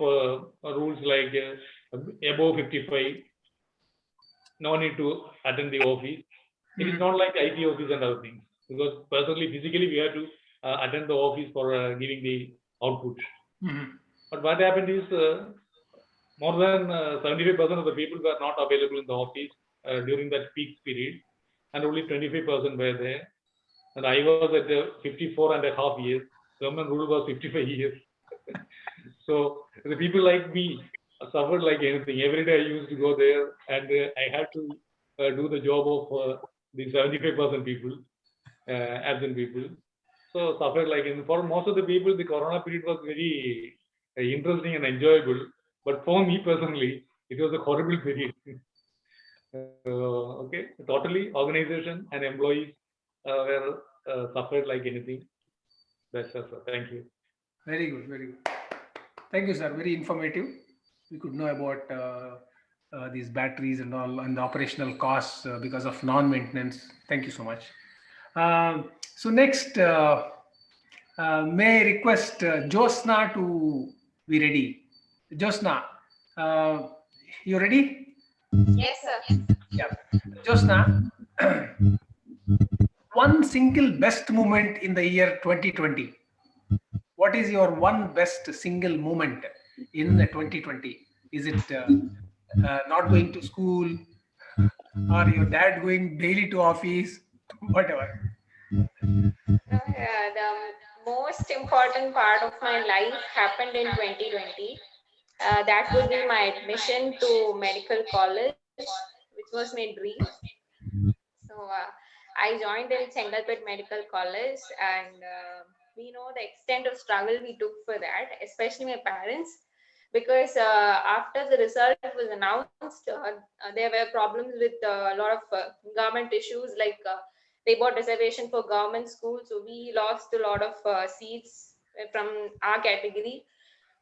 rules like above 55, no need to attend the office. It is not like IT office and other things because personally, physically, we have to attend the office for giving the output. But what happened is more than 75% of the people were not available in the office during that peak period, and only 25% were there. And I was at 54 and a half years. Government rule was 55 years. So the people like me suffered like anything. Every day I used to go there, and I had to do the job of the 75% people, absent people. So suffered like anything. For most of the people, the Corona period was very interesting and enjoyable. But for me personally, it was a horrible period. Okay, totally organization and employees were suffered like anything. That's it, sir. Thank you. Very good, very good. Thank you, sir. Very informative. We could know about these batteries and all, and the operational costs because of non-maintenance. Thank you so much. So next, may I request Josna to be ready. Josna, you ready? Yes, sir. Yeah. Josna, one single best moment in the year 2020. What is your one best single moment in the 2020? Is it not going to school, or your dad going daily to office, whatever? The most important part of my life happened in 2020. That would be my admission to medical college, which was my dream. So I joined in Chengalpet Medical College, and we know the extent of struggle we took for that, especially my parents, because after the result was announced, there were problems with a lot of government issues, like they bought reservation for government schools, so we lost a lot of seats from our category.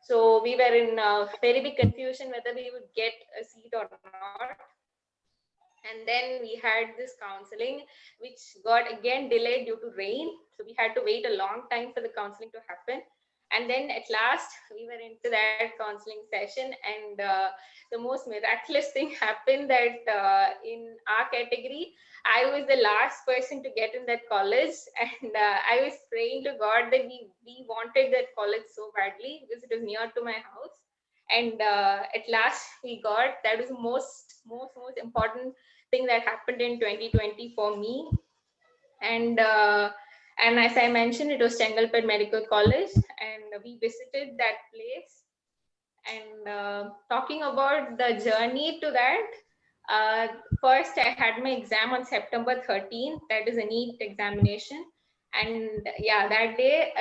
So we were in very big confusion whether we would get a seat or not. And then we had this counseling, which got again delayed due to rain. So we had to wait a long time for the counseling to happen. And then at last, we were into that counseling session. And the most miraculous thing happened that in our category, I was the last person to get in that college. And I was praying to God that we wanted that college so badly because it was near to my house. And at last we got, that was the most important thing that happened in 2020 for me. And as I mentioned, it was Chengalpet Medical College, and we visited that place. And talking about the journey to that, first I had my exam on September 13th. That is a NEET examination. And yeah, that day,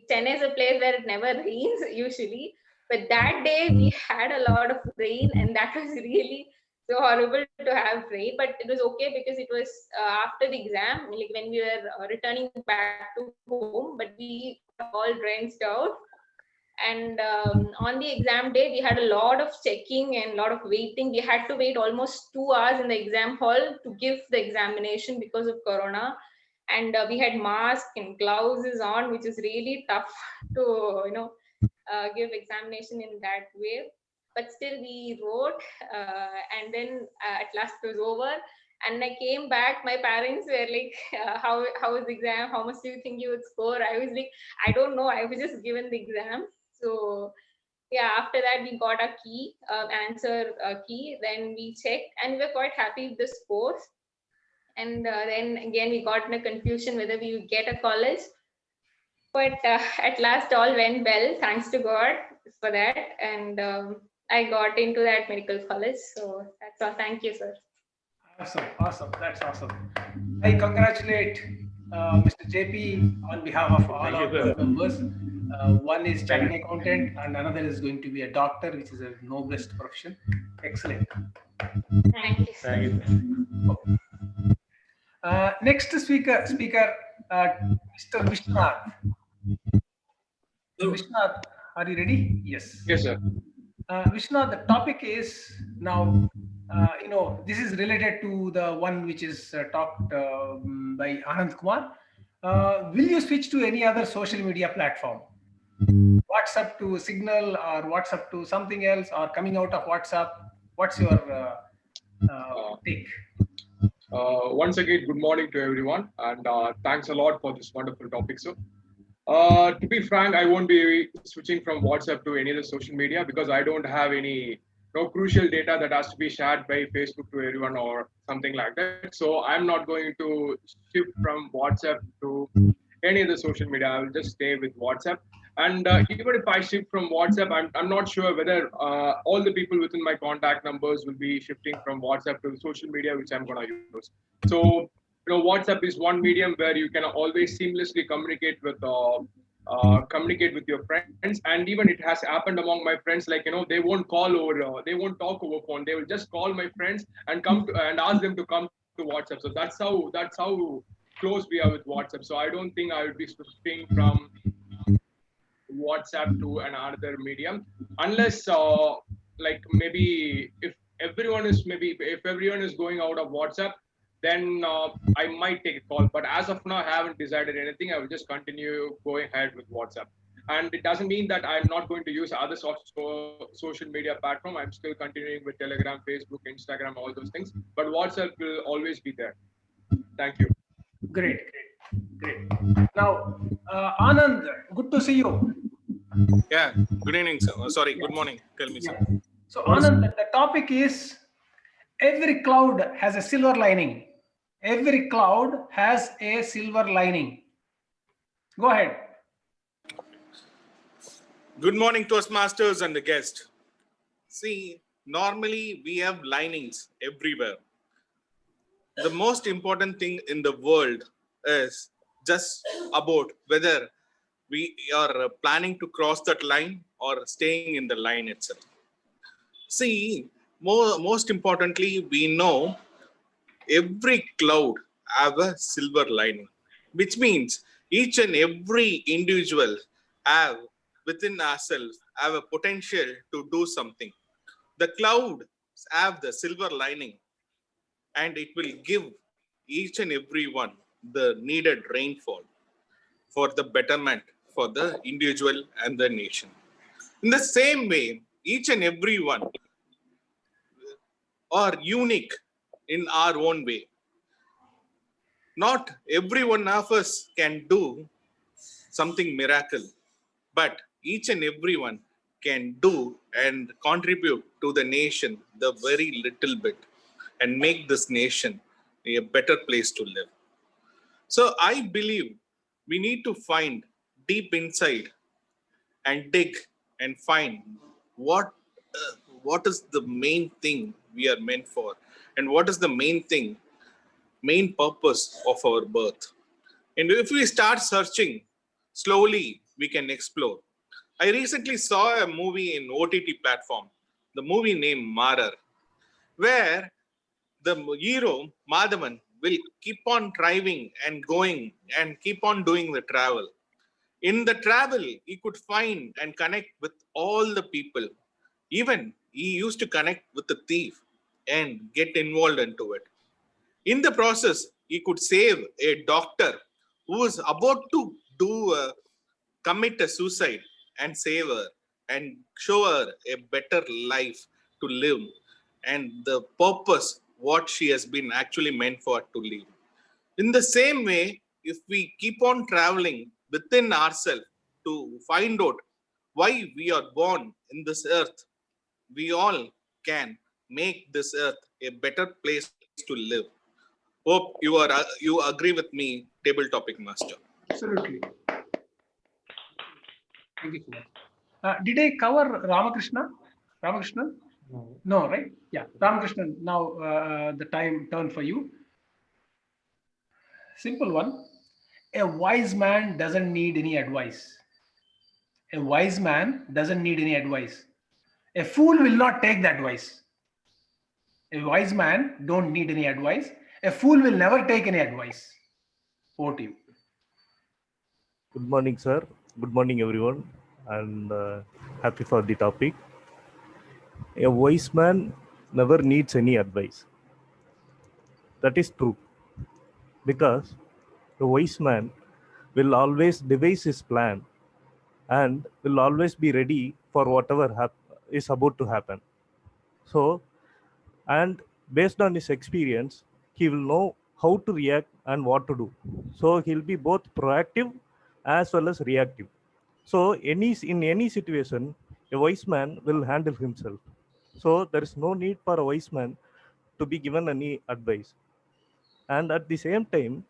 Chennai is a place where it never rains usually. But that day we had a lot of rain, and that was really so horrible to have rain. But it was okay because it was after the exam, like when we were returning back to home, but we got all drenched out. And on the exam day, we had a lot of checking and a lot of waiting. We had to wait almost 2 hours in the exam hall to give the examination because of Corona. And we had masks and gloves on, which is really tough to, give examination in that way. But still we wrote, and then at last it was over. And I came back, my parents were like, how was the exam? How much do you think you would score? I was like, I don't know. I was just given the exam. So yeah, after that we got a key, answer key. Then we checked, and we were quite happy with the scores. And then again we got in a confusion whether we would get a college. But at last all went well, thanks to God for that. And I got into that medical college. So that's all. Thank you, sir. Awesome. That's awesome. I congratulate Mr. JP on behalf of all our board members. One is chartered accountant, and another is going to be a doctor, which is a noblest profession. Excellent. Thank you. Thank you. Next speaker, Mr. Vishnath. Vishnath, are you ready? Yes. Yes, sir. Vishnath, the topic is now, this is related to the one which is talked by Anand Kumar. Will you switch to any other social media platform? WhatsApp to Signal or WhatsApp to something else or coming out of WhatsApp? What's your take? Once again, good morning to everyone, and thanks a lot for this wonderful topic. So, to be frank, I won't be switching from WhatsApp to any other social media because I don't have any no crucial data that has to be shared by Facebook to everyone or something like that. So, I'm not going to shift from WhatsApp to any other social media. I will just stay with WhatsApp. And even if I shift from WhatsApp, I'm not sure whether all the people within my contact numbers will be shifting from WhatsApp to social media, which I'm going to use. So, WhatsApp is one medium where you can always seamlessly communicate with your friends, and even it has happened among my friends. Like they won't call over, they won't talk over phone. They will just call my friends and and ask them to come to WhatsApp. So that's how close we are with WhatsApp. So I don't think I would be switching from WhatsApp to another medium unless like maybe if everyone is going out of WhatsApp, then I might take a call. But as of now, I haven't decided anything. I will just continue going ahead with WhatsApp. And it doesn't mean that I'm not going to use other social media platform. I'm still continuing with Telegram, Facebook, Instagram, all those things. But WhatsApp will always be there. Thank you. Great. Now, Anand, good to see you. Yeah, good evening, sir. Sorry, good morning. Tell me, sir. So, Anand, the topic is every cloud has a silver lining. Every cloud has a silver lining. Go ahead. Good morning, Toastmasters and the guest. See, normally we have linings everywhere. The most important thing in the world is just about whether we are planning to cross that line or staying in the line itself. See, most importantly, we know every cloud have a silver lining, which means each and every individual have within ourselves have a potential to do something. The clouds have the silver lining, and it will give each and every one the needed rainfall for the betterment for the individual and the nation. In the same way, each and every one are unique in our own way. Not every one of us can do something miracle, but each and everyone can do and contribute to the nation the very little bit and make this nation a better place to live. So I believe we need to find deep inside and dig and find what is the main thing we are meant for, and what is the main purpose of our birth. And if we start searching, slowly we can explore. I recently saw a movie in OTT platform, the movie named Marar, where the hero, Madhavan, will keep on driving and going and keep on doing the travel. In the travel, he could find and connect with all the people. Even he used to connect with the thief and get involved into it. In the process, he could save a doctor who was about to commit a suicide and save her and show her a better life to live and the purpose what she has been actually meant for to live. In the same way, if we keep on traveling within ourselves to find out why we are born in this earth, we all can make this earth a better place to live. Hope you agree with me, table topic master. Absolutely. Thank you so much. Did I cover Ramakrishna? Ramakrishna? No, right? Yeah, Ramakrishna. Now the time turned for you. Simple one. A wise man doesn't need any advice. A wise man doesn't need any advice. A fool will not take the advice. A wise man don't need any advice. A fool will never take any advice. Over to you. Good morning, sir. Good morning, everyone, and happy for the topic. A wise man never needs any advice. That is true, because a wise man will always devise his plan and will always be ready for whatever is about to happen. So, and based on his experience, he will know how to react and what to do. So he'll be both proactive as well as reactive. So in any situation, a wise man will handle himself. So there is no need for a wise man to be given any advice. And at the same time,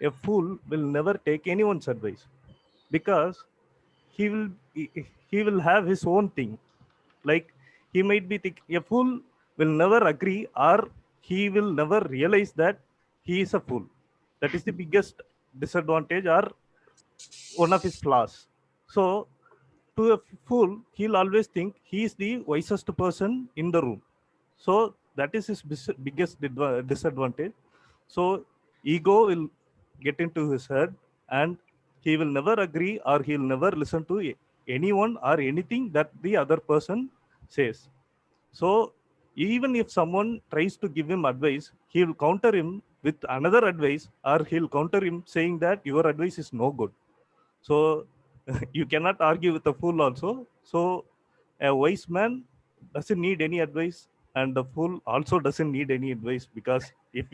a fool will never take anyone's advice, because he will he will have his own thing. Like, he might be a fool will never agree, or he will never realize that he is a fool. That is the biggest disadvantage or one of his flaws. So to a fool, he'll always think he is the wisest person in the room. So that is his biggest disadvantage. So ego will get into his head, and he will never agree, or he'll never listen to anyone or anything that the other person says. So even if someone tries to give him advice, he will counter him with another advice, or he'll counter him saying that your advice is no good. So you cannot argue with a fool also. So a wise man doesn't need any advice, and the fool also doesn't need any advice, because if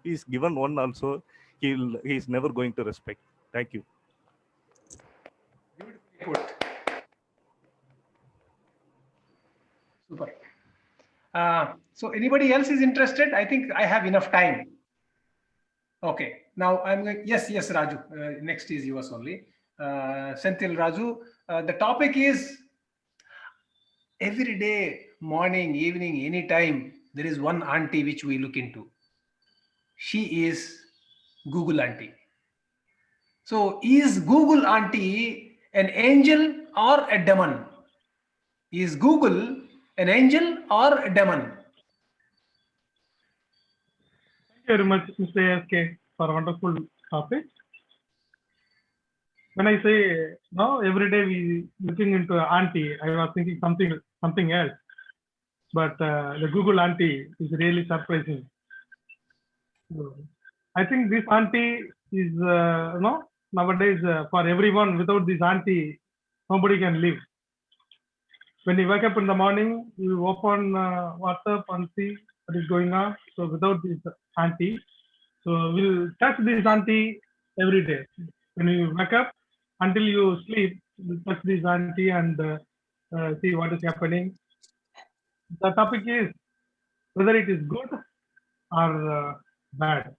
he's given one also, he's never going to respect. Thank you. Put. Super. So anybody else is interested? I think I have enough time. Okay. Now I'm going. Yes, Raju. Next is yours only. Senthil Raju. The topic is every day, morning, evening, anytime, there is one auntie which we look into. She is Google auntie. So is Google auntie an angel or a demon? Is Google an angel or a demon? Thank you very much, Mr. ASK, for a wonderful topic. When I say no, every day we looking into auntie, I was thinking something else. But the Google auntie is really surprising. So, I think this auntie is nowadays for everyone. Without this auntie, nobody can live. When you wake up in the morning, you open WhatsApp and see what is going on. So without this auntie, so we'll touch this auntie every day. When you wake up until you sleep, you touch this auntie and see what is happening. The topic is whether it is good or bad.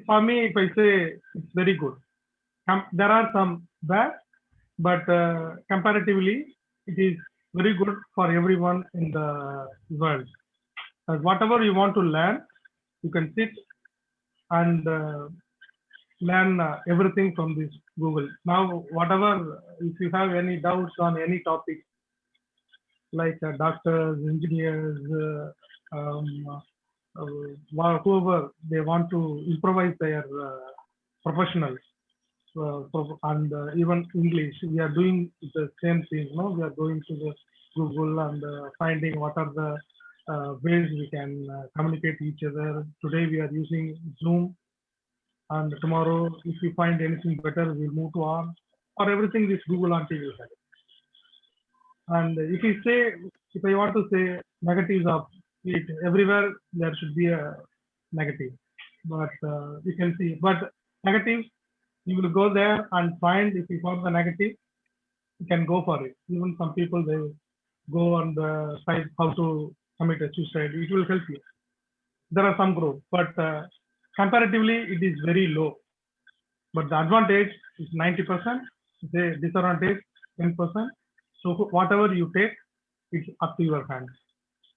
For me, if I say it's very good, there are some bad, but comparatively, it is very good for everyone in the world. Whatever you want to learn, you can sit and learn everything from this Google. Now, whatever, if you have any doubts on any topic, like doctors, engineers, whoever they want to improvise their professionals, and even English, we are doing the same thing. No, we are going to the Google and finding what are the ways we can communicate each other. Today we are using Zoom, and tomorrow if we find anything better, we'll move to on. For everything, this Google auntie will help. And if I want to say negatives of it, everywhere there should be a negative. But you can see, but negative, you will go there and find, if you found the negative, you can go for it. Even some people, they go on the site how to commit a suicide. It will help you. There are some groups, but comparatively, it is very low. But the advantage is 90%, the disadvantage 10%. So whatever you take, it's up to your hands.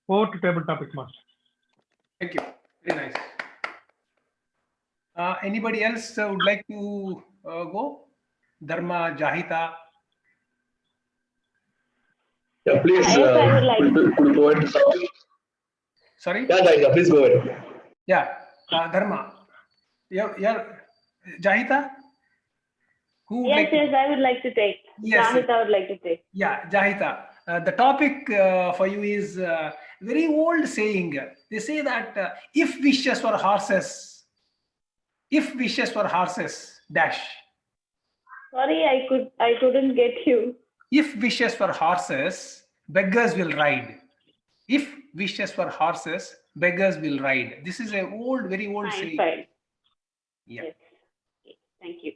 Over to table topic master. Thank you. Very nice. Anybody else would like to go? Dharma, Jahita. Yeah, please. Yes, I would like could go ahead. Sorry? Yeah, Jahita, please go ahead. Yeah, Dharma. Yeah, Jahita? Who yes, I would like to take. Yes. Jahita would like to take. Yeah, Jahita. The topic for you is very old saying. They say that if wishes were horses, If wishes for horses, dash. Sorry, I couldn't get you. If wishes for horses, beggars will ride. If wishes for horses, beggars will ride. This is a very old saying. Fine. Yeah. Yes. Okay. Thank you.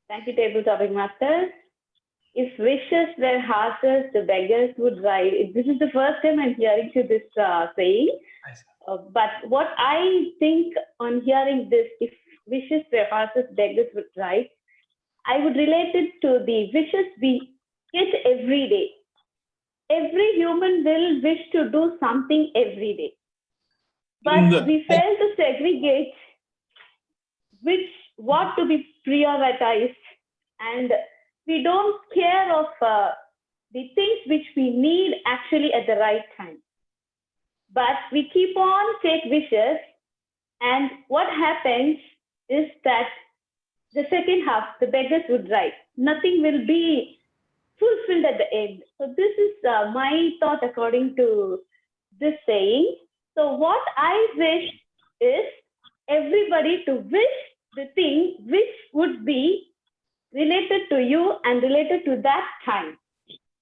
Thank you, Table Topic Master. If wishes were horses, the beggars would ride. This is the first time I'm hearing to this saying. But what I think on hearing this, if wishes were horses, beggars would ride, I would relate it to the wishes we get every day. Every human will wish to do something every day. But we fail to segregate what to be prioritized, and we don't care of the things which we need actually at the right time. But we keep on take wishes, and what happens is that the second half, the beggars would ride. Nothing will be fulfilled at the end. So this is my thought according to this saying. So what I wish is everybody to wish the thing which would be related to you and related to that time.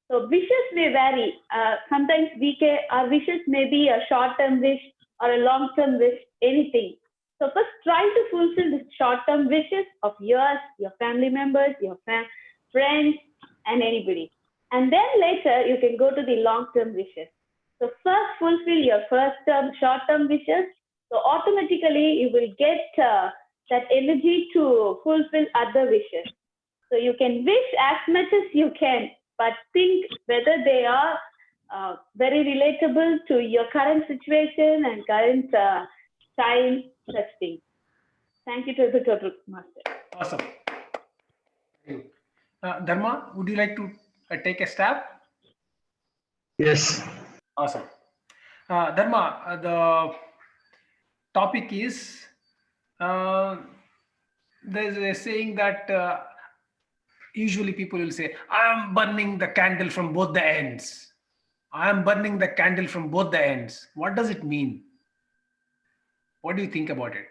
So wishes may vary. Sometimes our wishes may be a short-term wish or a long-term wish, anything. So first try to fulfill the short-term wishes of yours, your family members, your friends, and anybody. And then later you can go to the long-term wishes. So first fulfill your short-term wishes. So automatically you will get that energy to fulfill other wishes. So you can wish as much as you can, but think whether they are very relatable to your current situation and current time, such things. Thank you to the Total Master. Awesome. Dharma, would you like to take a stab? Yes. Awesome. Dharma, the topic is there's a saying that usually people will say, I am burning the candle from both the ends. I am burning the candle from both the ends. What does it mean? What do you think about it?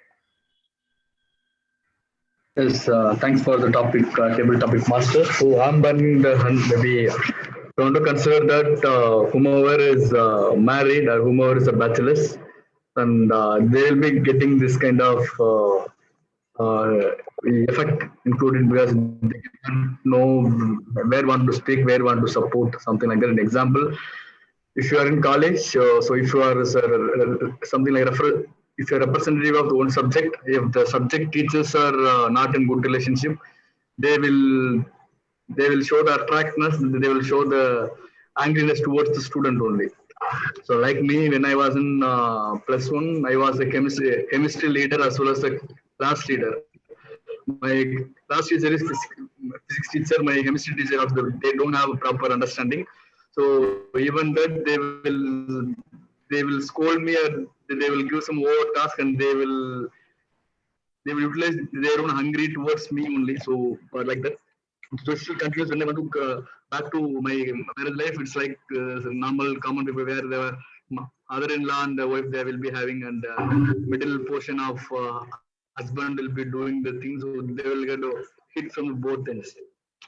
Yes, thanks for the topic, table topic master. So I'm burning the maybe want to consider that whomever is married or whomever is a bachelor, and they'll be getting this kind of effect included because they don't know where one to speak, where one to support, something like that. An example, if you are in college, so if you are something like if you're a representative of the one subject, if the subject teachers are not in good relationship, they will show the attractiveness, they will show the angriness towards the student only. So like me, when I was in +1, I was a chemistry leader as well as a class leader. My class teacher is physics teacher, my chemistry teacher also, they don't have a proper understanding. So even that they will scold me, or they will give some over task, and they will utilize their own hungry towards me only. So like that. So it still continues when I want to back to my marriage life. It's like normal common people where the mother-in-law and the wife they will be having, and middle portion of husband will be doing the things, so they will get hit from both ends.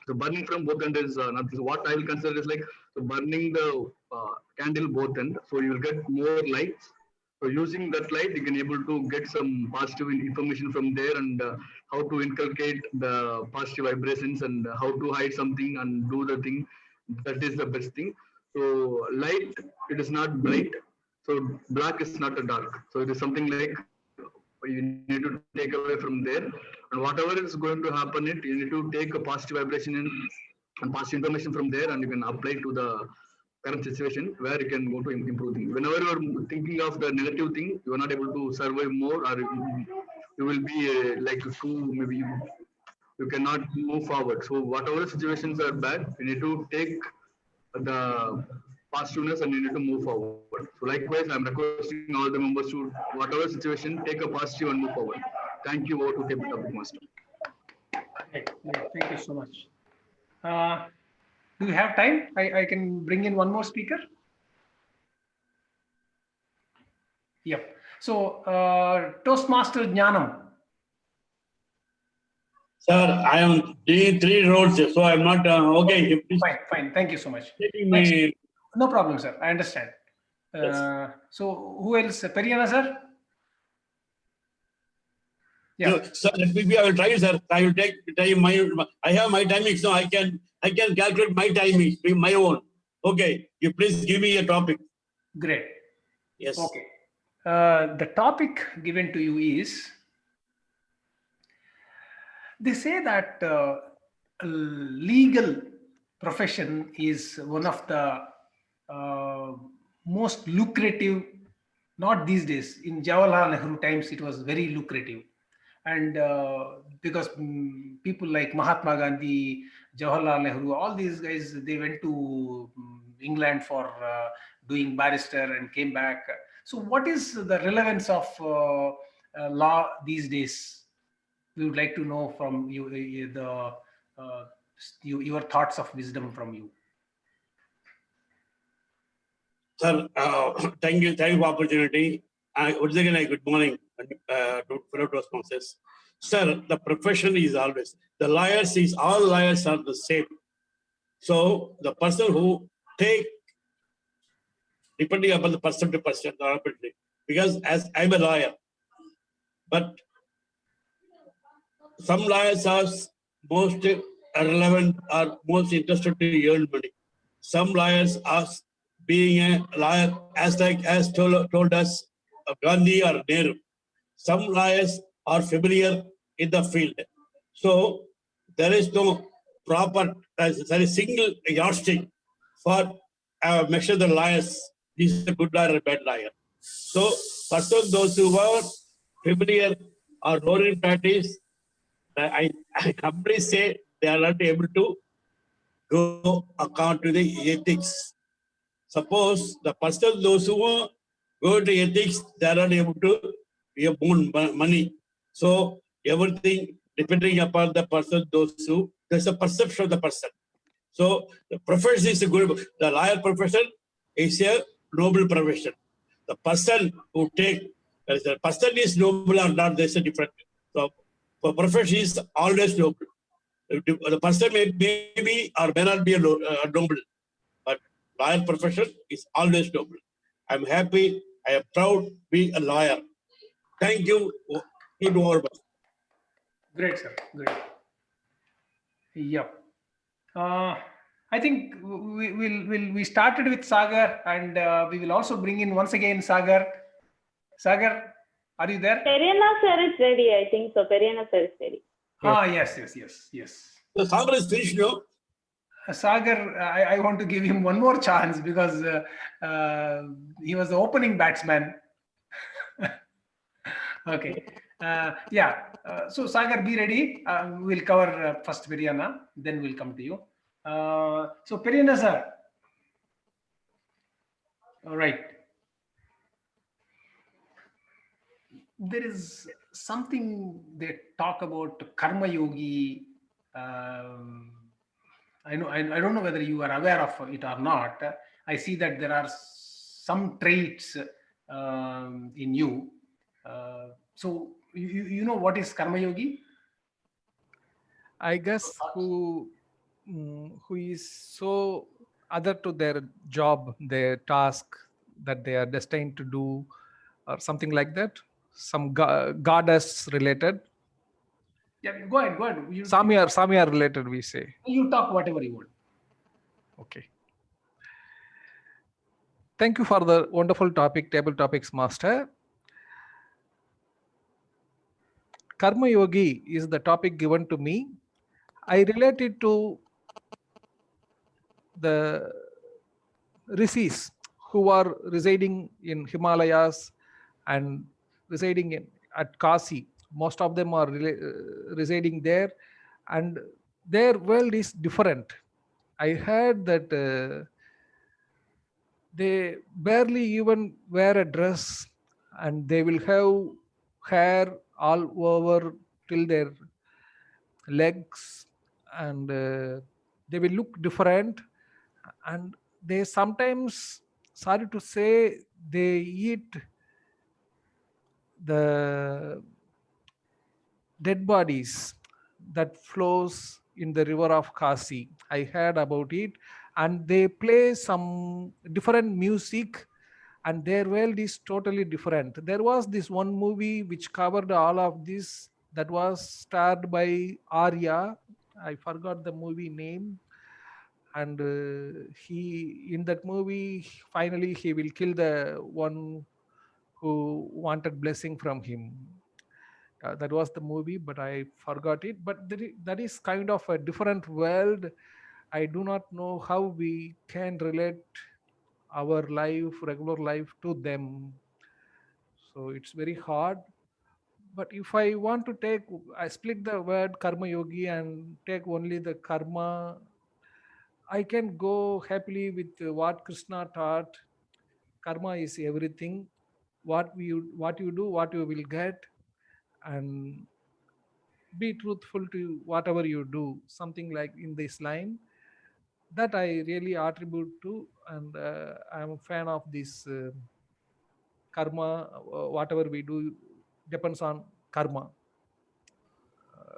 So burning from both ends is not what I will consider is like, so burning the candle both ends, so you will get more lights. So using that light, you can able to get some positive information from there, and how to inculcate the positive vibrations, and how to hide something and do the thing. That is the best thing. So light, it is not bright. So black is not a dark. So it is something like you need to take away from there, and whatever is going to happen, you need to take a positive vibration and positive information from there, and you can apply to the current situation where you can go to improve things. Whenever you are thinking of the negative thing, you are not able to survive more, or you will be like maybe you cannot move forward. So whatever situations are bad, you need to take the positiveness and you need to move forward. So likewise, I'm requesting all the members to whatever situation, take a positive and move forward. Thank you. Over to Table Topic Master. Great. Thank you so much. Do you have time? I can bring in one more speaker. Yep. So Toastmaster Jnanam, Sir, I am doing 3 roles, so I'm not okay. Fine, fine. Thank you so much. Taking my No problem, sir. I understand. Yes. So who else? Periana, sir? Yeah. No, sir, let me be. I will try, sir. I will take time. I have my timings, so I can calculate my timings, my own. Okay, you please give me a topic. Great. Yes. Okay. The topic given to you is, they say that legal profession is one of the most lucrative, not these days. In Jawaharlal Nehru times, it was very lucrative. And because people like Mahatma Gandhi, Jawaharlal Nehru, all these guys, they went to England for doing barrister and came back. So what is the relevance of law these days? We would like to know from you your thoughts of wisdom from you. Sir, thank you for opportunity. Once again, good morning, to fellow Toastmasters. Sir, the profession is always, the lawyers is, all lawyers are the same. So the person who take, depending upon the person to person, because as I'm a lawyer, but some lawyers are most relevant or most interested to earn money. Some lawyers are being a lawyer as told us Gandhi or Nehru. Some lawyers are familiar in the field. So there is no proper, there is single yardstick for measure the lawyers. This is a good lawyer or a bad lawyer. So person those who are familiar or known in practice, I humbly say they are not able to go according to the ethics. Suppose the person, those who go to ethics, they are not able to earn money. So everything depending upon the person, those who, there's a perception of the person. So the profession is a good, the lawyer profession is a noble profession. The person who take, the person is noble or not, there's a different. So for profession is always noble. The person may be or may not be a noble, but lawyer profession is always noble. I'm happy, I am proud to be a lawyer. Thank you. Keep over. Great, sir. Great. Yep. I think we started with Sagar, and we will also bring in once again Sagar. Sagar, are you there? Periana sir is ready, I think so. Periana sir is ready. Yes. The Sagar is finished, no? Sagar, I want to give him one more chance because he was the opening batsman. Okay. So Sagar, be ready. We'll cover first Periana, then we'll come to you. So Periana sir. All right. There is something they talk about karma yogi. I don't know whether you are aware of it or not. I see that there are some traits in you. So you know what is karma yogi? I guess who is so other to their job, their task that they are destined to do, or something like that. Some goddess related. Yeah, go ahead. Samya related, we say. You talk whatever you want. Okay. Thank you for the wonderful topic, table topics master. Karma yogi is the topic given to me. I relate it to the rishis who are residing in Himalayas and residing at Kasi. Most of them are residing there, and their world is different. I heard that they barely even wear a dress, and they will have hair all over till their legs, and they will look different. And they sometimes, sorry to say, they eat the dead bodies, that flows in the river of Kasi. I heard about it, and they play some different music, and their world is totally different. There was this one movie which covered all of this, that was starred by Arya. I forgot the movie name. And he, in that movie, finally he will kill the one who wanted blessing from him. That was the movie, but I forgot it. But that is kind of a different world. I do not know how we can relate our life, regular life, to them. So it's very hard. But if I want to take, I split the word karma yogi and take only the karma, I can go happily with what Krishna taught. Karma is everything. What you do, what you will get, and be truthful to whatever you do. Something like in this line that I really attribute to, and I'm a fan of this karma. Whatever we do depends on karma.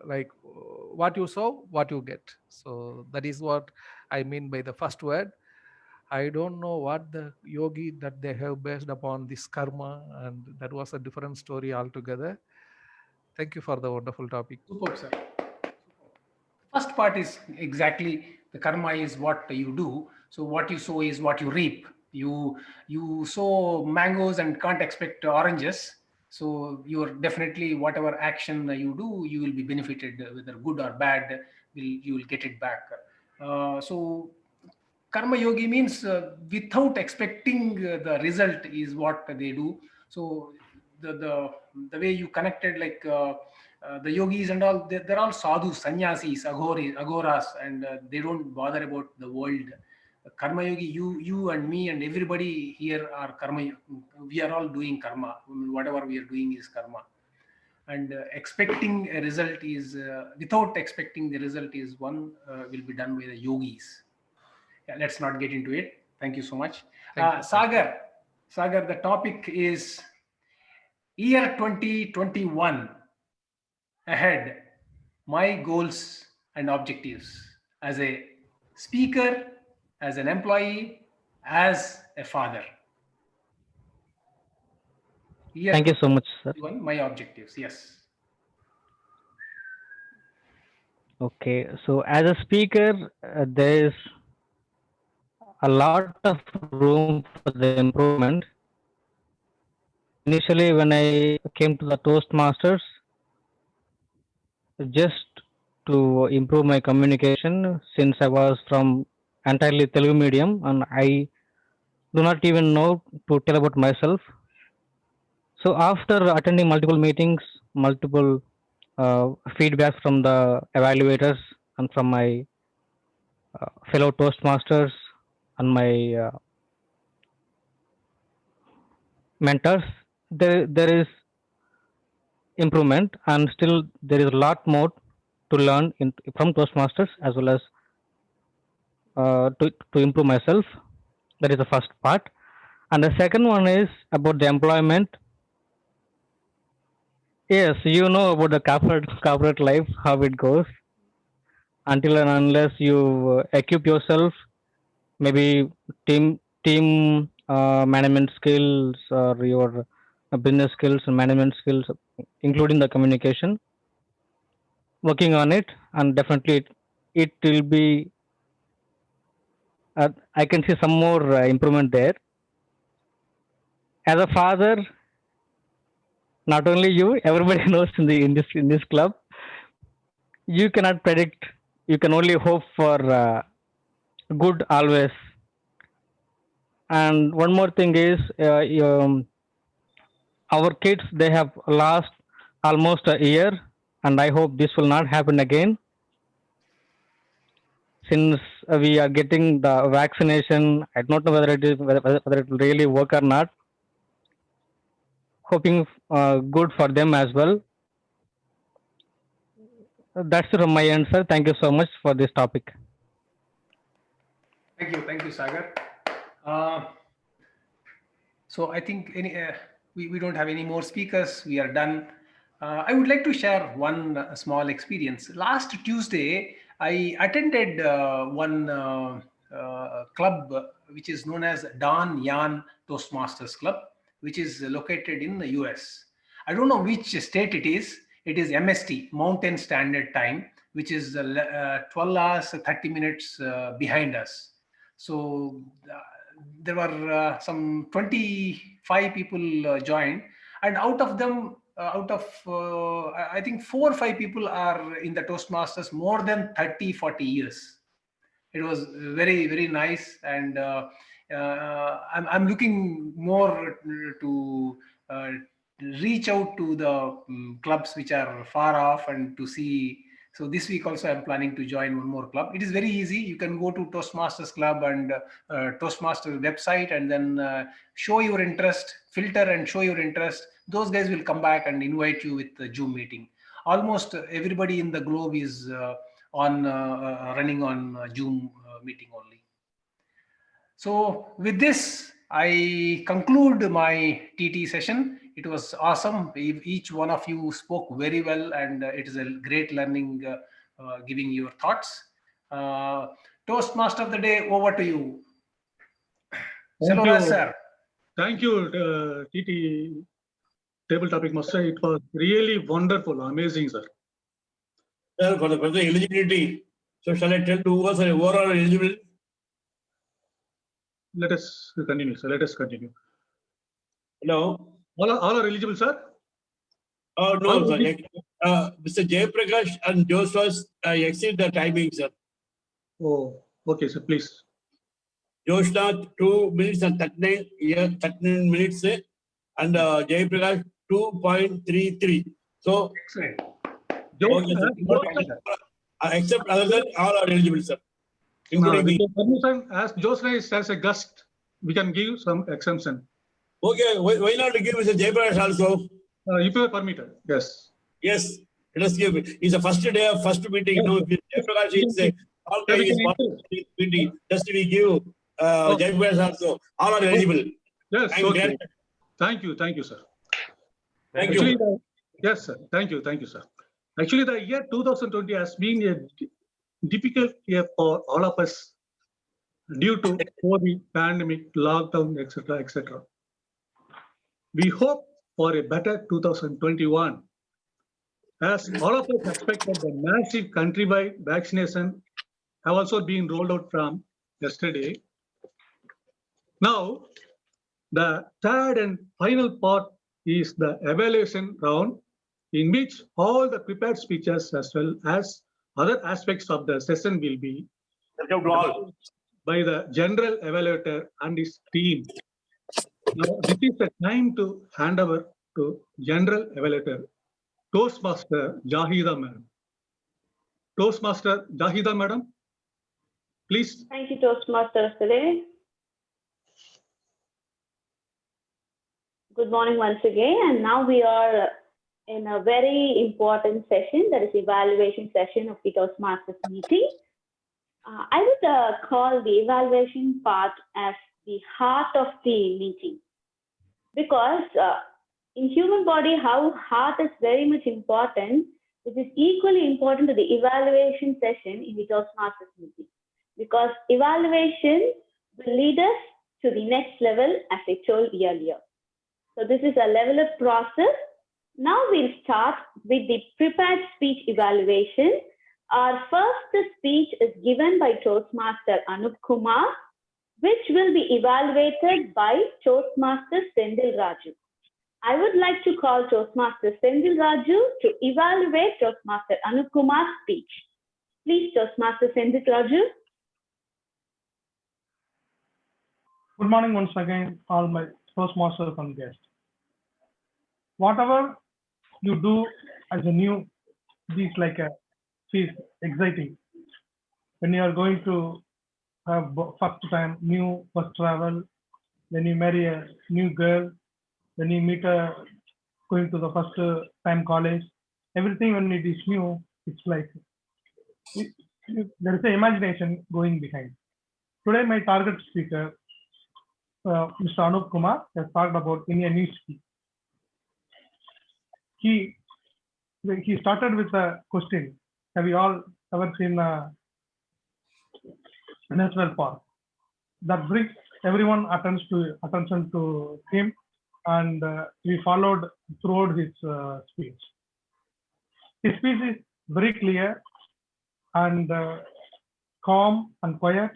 Like what you sow, what you get. So that is what I mean by the first word. I don't know what the yogi that they have based upon this karma, and that was a different story altogether. Thank you for the wonderful topic. Superb, sir. First part is exactly the karma is what you do. So what you sow is what you reap. You sow mangoes and can't expect oranges. So you're definitely, whatever action you do, you will be benefited, whether good or bad. You will get it back. So karma yogi means without expecting the result is what they do. So the way you connected, like the yogis and all, they're all sadhus, sannyasis, agoras, and they don't bother about the world. Karma yogi, you and me and everybody here are karma. We are all doing karma. Whatever we are doing is karma. And expecting a result is, without expecting the result is one, will be done by the yogis. Yeah, let's not get into it. Thank you so much. Thank you. Sagar, the topic is year 2021 ahead, my goals and objectives as a speaker, as an employee, as a father. Thank you so much, sir. My objectives, yes. Okay, so as a speaker, there is a lot of room for the improvement. Initially, when I came to the Toastmasters, just to improve my communication, since I was from entirely Telugu medium and I do not even know to tell about myself. So after attending multiple meetings, multiple feedbacks from the evaluators and from my fellow Toastmasters and my mentors, there is improvement, and still there is a lot more to learn from Toastmasters, as well as to improve myself. That is the first part. And the second one is about the employment. Yes, you know about the corporate life, how it goes. Until and unless you equip yourself, maybe team management skills, or your business skills and management skills, including the communication, working on it, and definitely it will be. I can see some more improvement there. As a father, not only you, everybody knows in this club, you cannot predict. You can only hope for good always. And one more thing is, our kids, they have lost almost a year, and I hope this will not happen again. Since we are getting the vaccination, I don't know whether it will really work or not. Hoping good for them as well. That's it from my end, sir. Thank you so much for this topic. Thank you, Sagar. So I think we don't have any more speakers. We are done. I would like to share one small experience. Last Tuesday, I attended one club which is known as Dan Yan Toastmasters Club, which is located in the US. I don't know which state it is. It is MST, Mountain Standard Time, which is 12 hours, 30 minutes behind us. So there were some 25 people joined, and out of them, I think 4 or 5 people are in the Toastmasters more than 30-40 years. It was very, very nice, and I'm looking more to reach out to the clubs which are far off and to see. So this week also I'm planning to join one more club. It is very easy. You can go to Toastmasters Club and Toastmasters website, and then show your interest, filter and show your interest. Those guys will come back and invite you with the Zoom meeting. Almost everybody in the globe is on running on Zoom meeting only. So with this, I conclude my TT session. It was awesome. Each one of you spoke very well, and it is a great learning, giving your thoughts. Toastmaster of the day, over to you. Thank Selvaraj, you. sir. Thank you, TT Table Topic Master. It was really wonderful, amazing, sir. Sir, for the present eligibility, so shall I tell who was overall eligible? Let us continue, sir. Let us continue. Hello? All are eligible, sir? Oh, no, sir. Mr. Jayaprakash and Joseph exceed the timing, sir. Oh, okay, sir, please. Joshna, 2 minutes and 39 minutes, and Jayaprakash, 2.33. So, excellent. Okay, except other than all are eligible, sir. Including me. Permission, as Josna is as a guest, we can give some exemption. Okay, why not give Mr. Jayaprakash also? If you are permitted, yes. Yes, let us give. It's the first day of first meeting. No, Jayaprakash is all day is meeting. Just we give Jayaprakash also. All are eligible. Yes, I'm okay. glad. Thank you, sir. Thank Actually, you. Yes, sir. Thank you, sir. Actually, the year 2020 has been a difficult year for all of us due to COVID, pandemic, lockdown, etc., etc. We hope for a better 2021, as all of us expected the massive countrywide vaccination have also been rolled out from yesterday. Now, the third and final part is the evaluation round, in which all the prepared speeches as well as other aspects of the session will be by the general evaluator and his team. Now, this is the time to hand over to general evaluator, Toastmaster Jahida Madam. Toastmaster Jahida Madam, please. Thank you, Toastmasters today. Good morning once again, and now we are in a very important session, that is evaluation session of the Toastmasters meeting. I would call the evaluation part as the heart of the meeting, because in human body, how heart is very much important, which is equally important to the evaluation session in the Toastmasters meeting, because evaluation will lead us to the next level, as I told earlier. So this is a level up process. Now we'll start with the prepared speech evaluation. Our first speech is given by Toastmaster Anup Kumar, which will be evaluated by Toastmaster Sendil Raju. I would like to call Toastmaster Sendil Raju to evaluate Toastmaster Anup Kumar's speech. Please, Toastmaster Sendil Raju. Good morning once again, all my Toastmasters and guests. Whatever you do as a new, this feels exciting. When you are going to have first time, new first travel, when you marry a new girl, when you meet going to the first time college, everything when it is new, it's like there is an imagination going behind. Today, my target speaker, Mr. Anup Kumar, has talked about India News. He he started with a question. Have you all ever seen a national park? That brings everyone attention to him, and we followed throughout his speech. His speech is very clear and calm and quiet,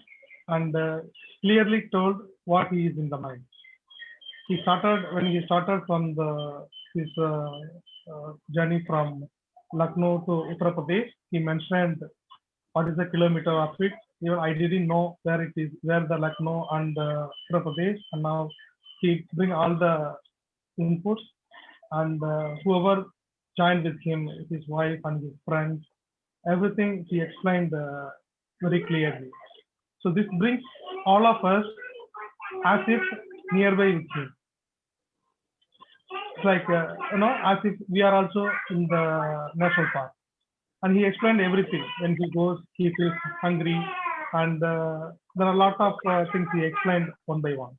and clearly told what he is in the mind. He started from his journey from Lucknow to Uttar Pradesh. He mentioned what is the kilometer of it. Even I didn't know where it is, where the Lucknow and Uttar Pradesh, and now he bring all the inputs, and whoever joined with him, his wife and his friends, everything he explained very clearly. So this brings all of us as if nearby with him. It's like, as if we are also in the national park. And he explained everything. When he goes, he feels hungry. And there are a lot of things he explained one by one.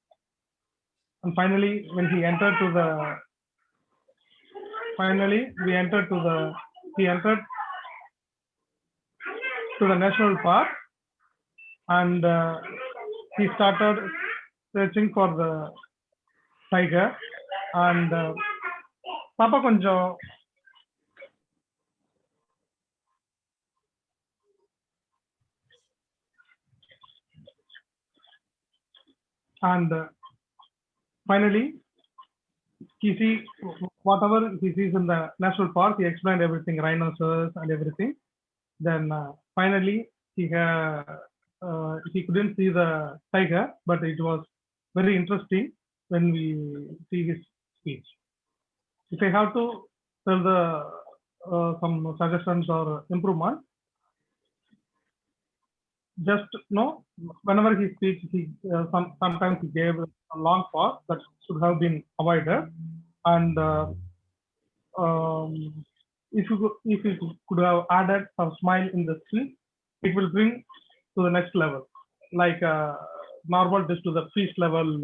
And finally, when he entered to the, he entered to the national park, and he started searching for the tiger. And Papa konjam and finally he sees whatever he sees in the national park. He explained everything, rhinoceros and everything. Then finally he couldn't see the tiger, but it was very interesting when we see his speech. If I have to tell the some suggestions or improvement, just whenever he speaks, he sometimes he gave a long pause that should have been avoided, and if you could have added some smile in the speech, it will bring to the next level, like normal just to the feast level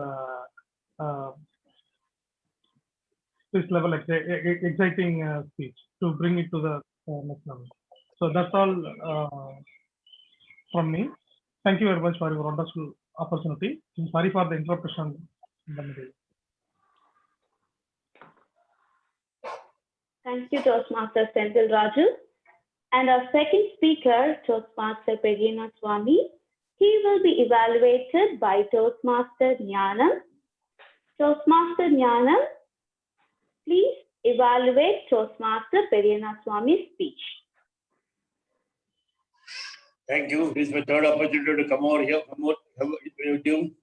exciting speech to bring it to the next level. So that's all from me. Thank you very much for your wonderful opportunity. I'm sorry for the interruption in the middle. Thank you, Toastmaster Senthil Raju. And our second speaker, Toastmaster Pegina Swami, he will be evaluated by Toastmaster Jnanam. Toastmaster Jnanam, please evaluate Toastmaster Pegina Swami's speech. Thank you. This is my third opportunity to come over here, with you.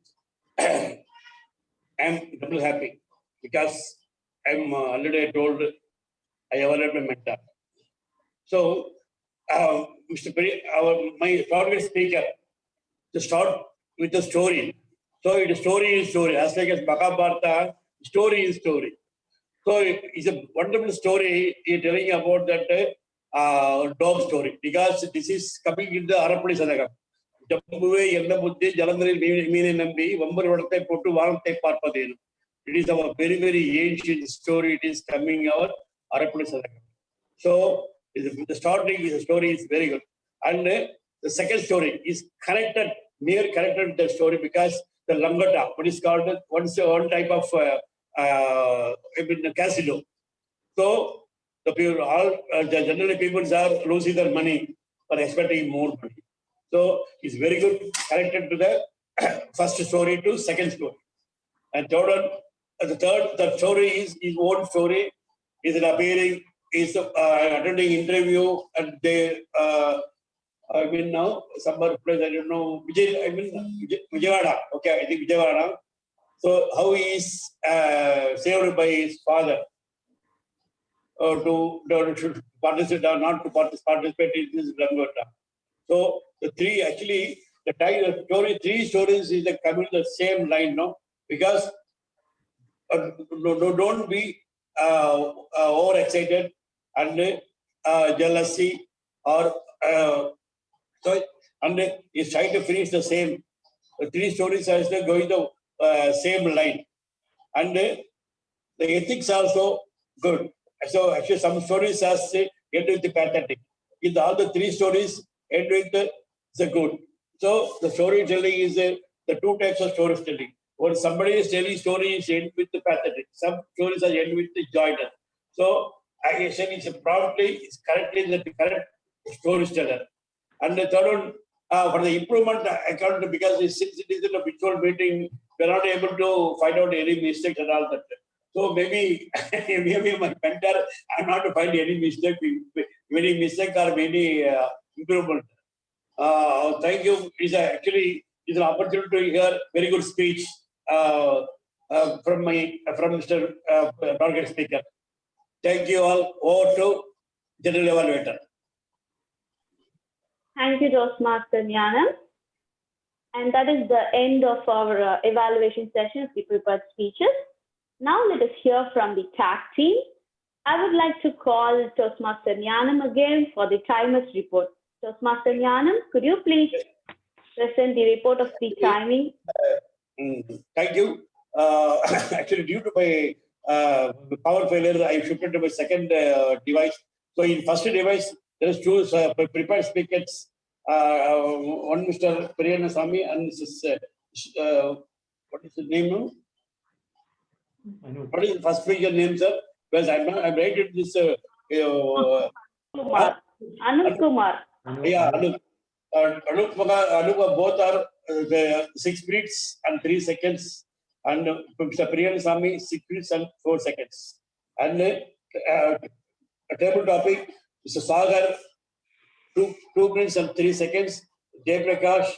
I'm double happy because I'm already told I evaluate my mentor. So, Mr. Peri, my target speaker, to start with a story. So, the story is story. As like as Mahabharata, story is story. So, it's a wonderful story. He's telling about that dog story, because this is coming in the Arapudi Sadaka. It is our very, very ancient story. It is coming our Arapudi Sadaka. So, the starting is the story is very good. And the second story is connected, mere connected with the story, because the Langata, what is called one type of casino. So, the people, generally people are losing their money or expecting more money. So, it's very good connected to the first story to second story. And the story is his own story. Is appearing, is attending interview, and they, now somewhere place, I don't know, Vijayawada. Okay, I think Vijayawada. So how he is saved by his father to participate or not to participate in this Langota. So the three, actually, the story, three stories is coming the same line, no? Because don't be overexcited and jealousy or so, and he's trying to finish the same. The three stories are still going the same line, and the ethics also good. So actually some stories as say end with the pathetic. In all the three stories end with the good. So the storytelling is the two types of storytelling. When somebody is telling stories, end with the pathetic. Some stories are end with the joyous. So I say it's it's correctly the correct storyteller. And the third one, for the improvement account, because since it is in a visual meeting, we're not able to find out any mistakes and all that. So maybe, maybe my mentor, I'm not to find any mistake, many mistake or many improvement. Thank you. It's an opportunity to hear very good speech from Mr. Target Speaker. Thank you all. Over to General Evaluator. Thank you, Toastmaster Jnanam. And that is the end of our evaluation session of the prepared speeches. Now let us hear from the TAC team. I would like to call Toastmaster Jnanam again for the timers report. Toastmaster Jnanam, could you please present the report of the timing? Thank you. Actually, due to my power failure, I shifted to my second device. So in first device, there is two prepared speakers. One Mr. Priyana Sami and Mrs. What is his name now? What is the first speaker name, sir? Because I'm writing this. Anup Kumar. Yeah, Anup both are 6 minutes and 3 seconds, and Mr. Priyana Sami 6 minutes and 4 seconds. And a table topic, Mr. Sagar 2 minutes and 3 seconds, Jay Prakash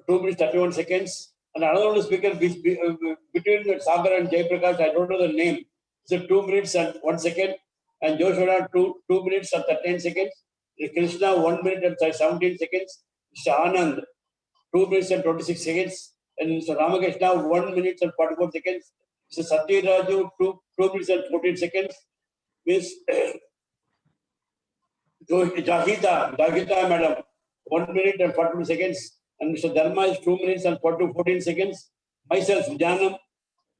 2 minutes 31 seconds, and another speaker between Sagar and Jay Prakash, I don't know the name. So 2 minutes and 1 second, and Joshua 2 minutes and 13 seconds. Krishna 1 minute and 17 seconds. Mr. Anand 2 minutes and 26 seconds. And Mr. Ramakrishna 1 minute and 44 seconds. Mr. Satya Raju 2 minutes and 14 seconds. Miss Jahita madam 1 minute and 42 seconds. And Mr. Dharma is 2 minutes and 14 seconds. Myself, Jnanam,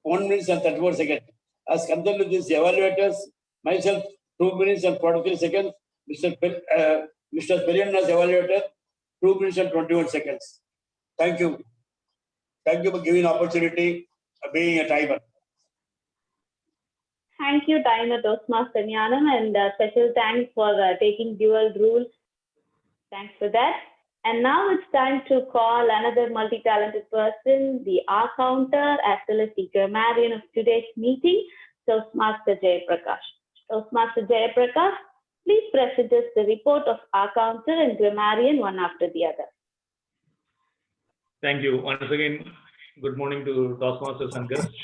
1 minute and 34 seconds. As concerned with these evaluators, myself 2 minutes and 43 seconds. Mr. Periyana's evaluator, 2 minutes and 21 seconds. Thank you. Thank you for giving opportunity of being a timer. Thank you, timer Toastmaster Jnanam, and special thanks for taking dual rule. Thanks for that. And now it's time to call another multi-talented person, the R counter, as well as the grammarian of today's meeting, Toastmaster Jay Prakash. Toastmaster Jay Prakash, please present us the report of R counter and grammarian one after the other. Thank you. Once again, good morning to Toastmasters and guests.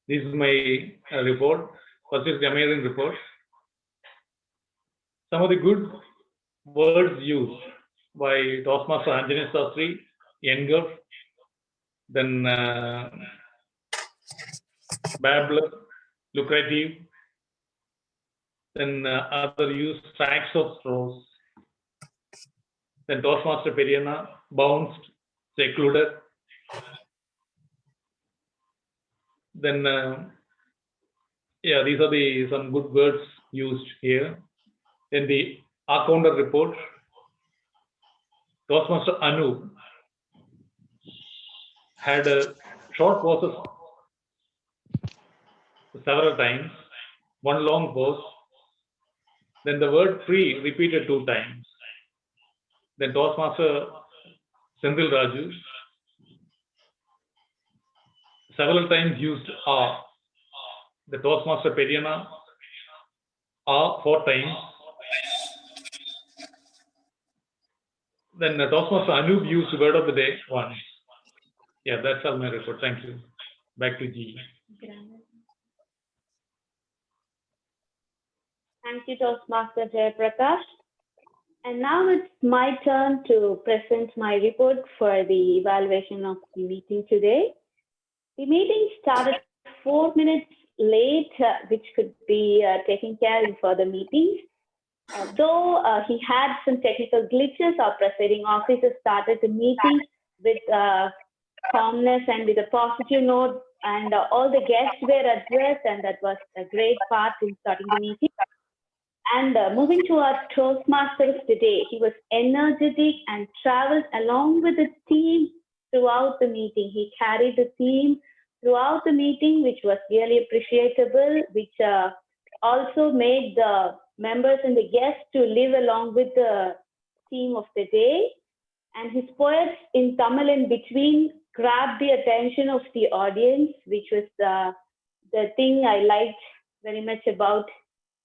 This is my report. First is grammarian report. Some of the good words used by Toastmaster Anjaneya Sastry, Engulf, then babbler, lucrative, then other use tracks of straws, then Toastmaster Periyana, bounced, secluded, then yeah, these are some good words used here. In the R-counter report, Toastmaster Anu had a short pauses several times, one long pause, then the word free repeated 2 times. Then Toastmaster Senthil Raju several times used "are." The Toastmaster Periyana "are" 4 times. Then the Toastmaster Anub used word of the day once. Yeah, that's all my report. Thank you. Back to G. Thank you, Toastmaster Jay Prakash. And now it's my turn to present my report for the evaluation of the meeting today. The meeting started 4 minutes late, which could be taken care in further meetings. Though he had some technical glitches, our presiding officer started the meeting with calmness and with a positive note and all the guests were addressed, and that was a great part in starting the meeting. And moving to our Toastmasters today, he was energetic and traveled along with the team throughout the meeting. He carried the team throughout the meeting, which was really appreciable, which also made the members and the guests to live along with the theme of the day. And his poets in Tamil in between grabbed the attention of the audience, which was the thing I liked very much about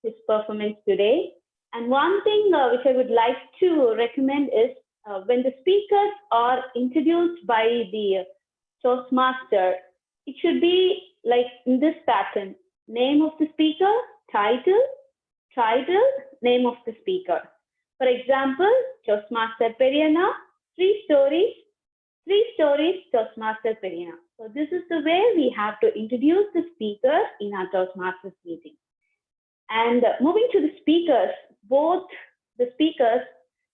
his performance today. And one thing which I would like to recommend is when the speakers are introduced by the Toastmaster, it should be like in this pattern: name of the speaker, title, name of the speaker. For example, Toastmaster Periyana, three stories, Toastmaster Periyana. So this is the way we have to introduce the speakers in our Toastmasters meeting. And moving to the speakers, both the speakers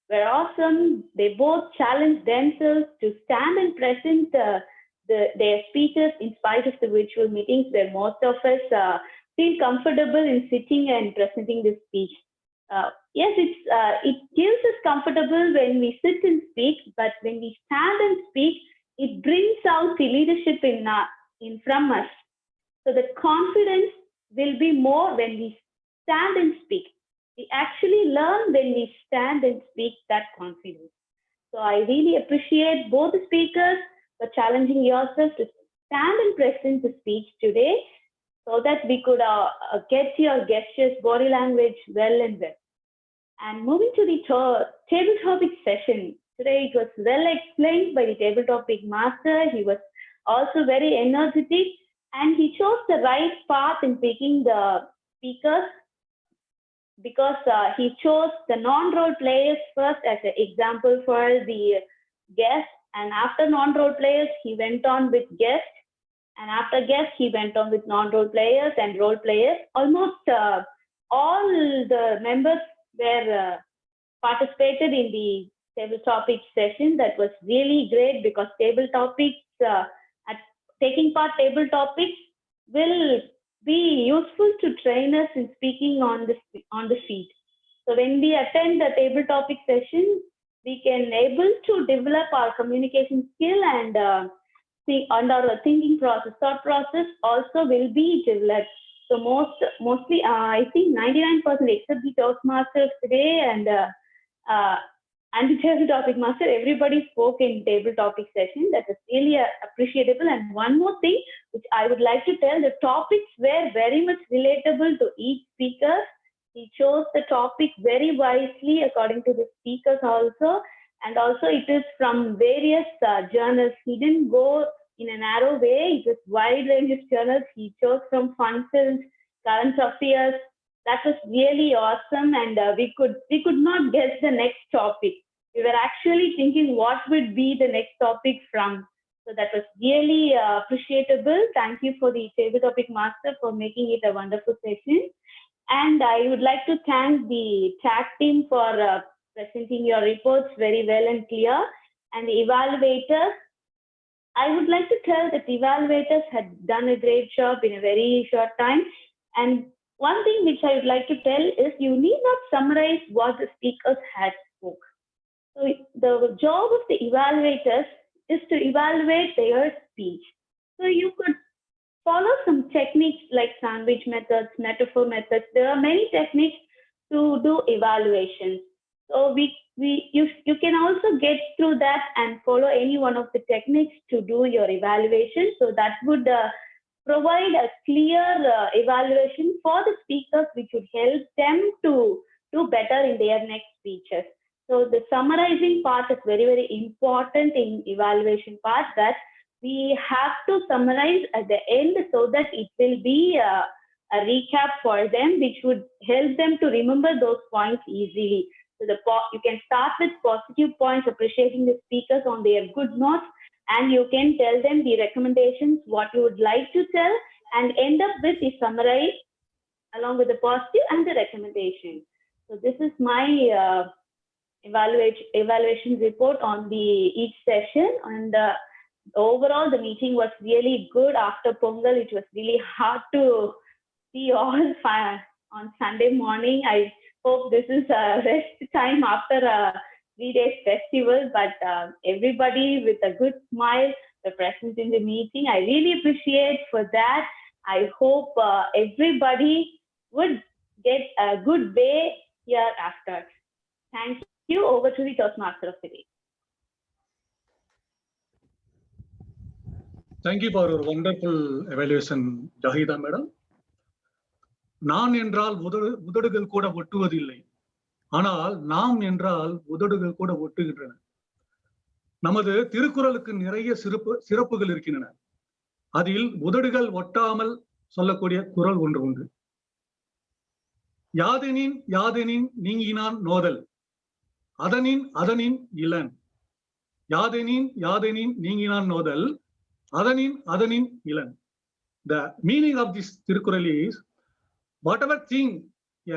were awesome. They both challenged themselves to stand and present their speeches in spite of the virtual meetings where most of us feel comfortable in sitting and presenting the speech. Yes, it feels us comfortable when we sit and speak, but when we stand and speak, it brings out the leadership in from us. So the confidence will be more when we stand and speak. We actually learn when we stand and speak that confidence. So I really appreciate both the speakers for challenging yourself to stand and present the speech today, so that we could get your gestures, body language well and well. And moving to the table topic session, today it was well explained by the table topic master. He was also very energetic, and he chose the right path in picking the speakers, because he chose the non-role players first as an example for the guests, and after non-role players, he went on with guests. And after guests, he went on with non-role players and role players. Almost all the members were participated in the table topic session. That was really great, because table topics, taking part table topics will be useful to train us in speaking on the feet. So when we attend the table topic session, we can able to develop our communication skill, and our thinking process, thought process also will be developed. So mostly, I think 99% except the Toastmasters today and the table topic master, everybody spoke in table topic session. That is really appreciable. And one more thing which I would like to tell, the topics were very much relatable to each speaker. He chose the topic very wisely according to the speakers also. And also it is from various journals. He didn't go in a narrow way. It was wide range of journals. He chose from fun films, current affairs. That was really awesome, and we could not guess the next topic. We were actually thinking what would be the next topic from. So that was really appreciable. Thank you for the table topic master for making it a wonderful session. And I would like to thank the tag team for presenting your reports very well and clear. And the evaluators, I would like to tell that the evaluators had done a great job in a very short time. And one thing which I would like to tell is you need not summarize what the speakers had spoke. So the job of the evaluators is to evaluate their speech. So you could follow some techniques like sandwich methods, metaphor methods. There are many techniques to do evaluations. So you can also get through that and follow any one of the techniques to do your evaluation. So that would provide a clear evaluation for the speakers, which would help them to do better in their next speeches. So the summarizing part is very, very important in evaluation part, that we have to summarize at the end so that it will be a recap for them, which would help them to remember those points easily. So you can start with positive points, appreciating the speakers on their good notes, and you can tell them the recommendations, what you would like to tell, and end up with the summary along with the positive and the recommendation. So this is my evaluation report on each session. And overall, the meeting was really good. After Pongal, it was really hard to see all on Sunday morning. I hope this is a rest time after a 3 days festival, but everybody with a good smile, the presence in the meeting. I really appreciate for that. I hope everybody would get a good way hereafter. Thank you. Over to the Toastmaster of the day. Thank you for your wonderful evaluation, Jahida madam. நான் என்றால் உதடுகள் கூட ஒட்டுவதில்லை, ஆனால் நாம் என்றால் உதடுகள் கூட ஒட்டுகின்றன. நமது திருக்குறளுக்கு நிறைய சிறப்புகள் இருக்கின்றன. அதில் உதடுகள் ஒட்டாமல் சொல்லக்கூடிய குறள் ஒன்று உண்டு. யாதெனின் யாதெனின் நீங்கினான் நோதல், அதனின் அதனின் இளன். யாதெனின் யாதெனின் நீங்கினான் நோதல், அதனின் அதனின் Ilan. The meaning of this Tirukkural is, whatever thing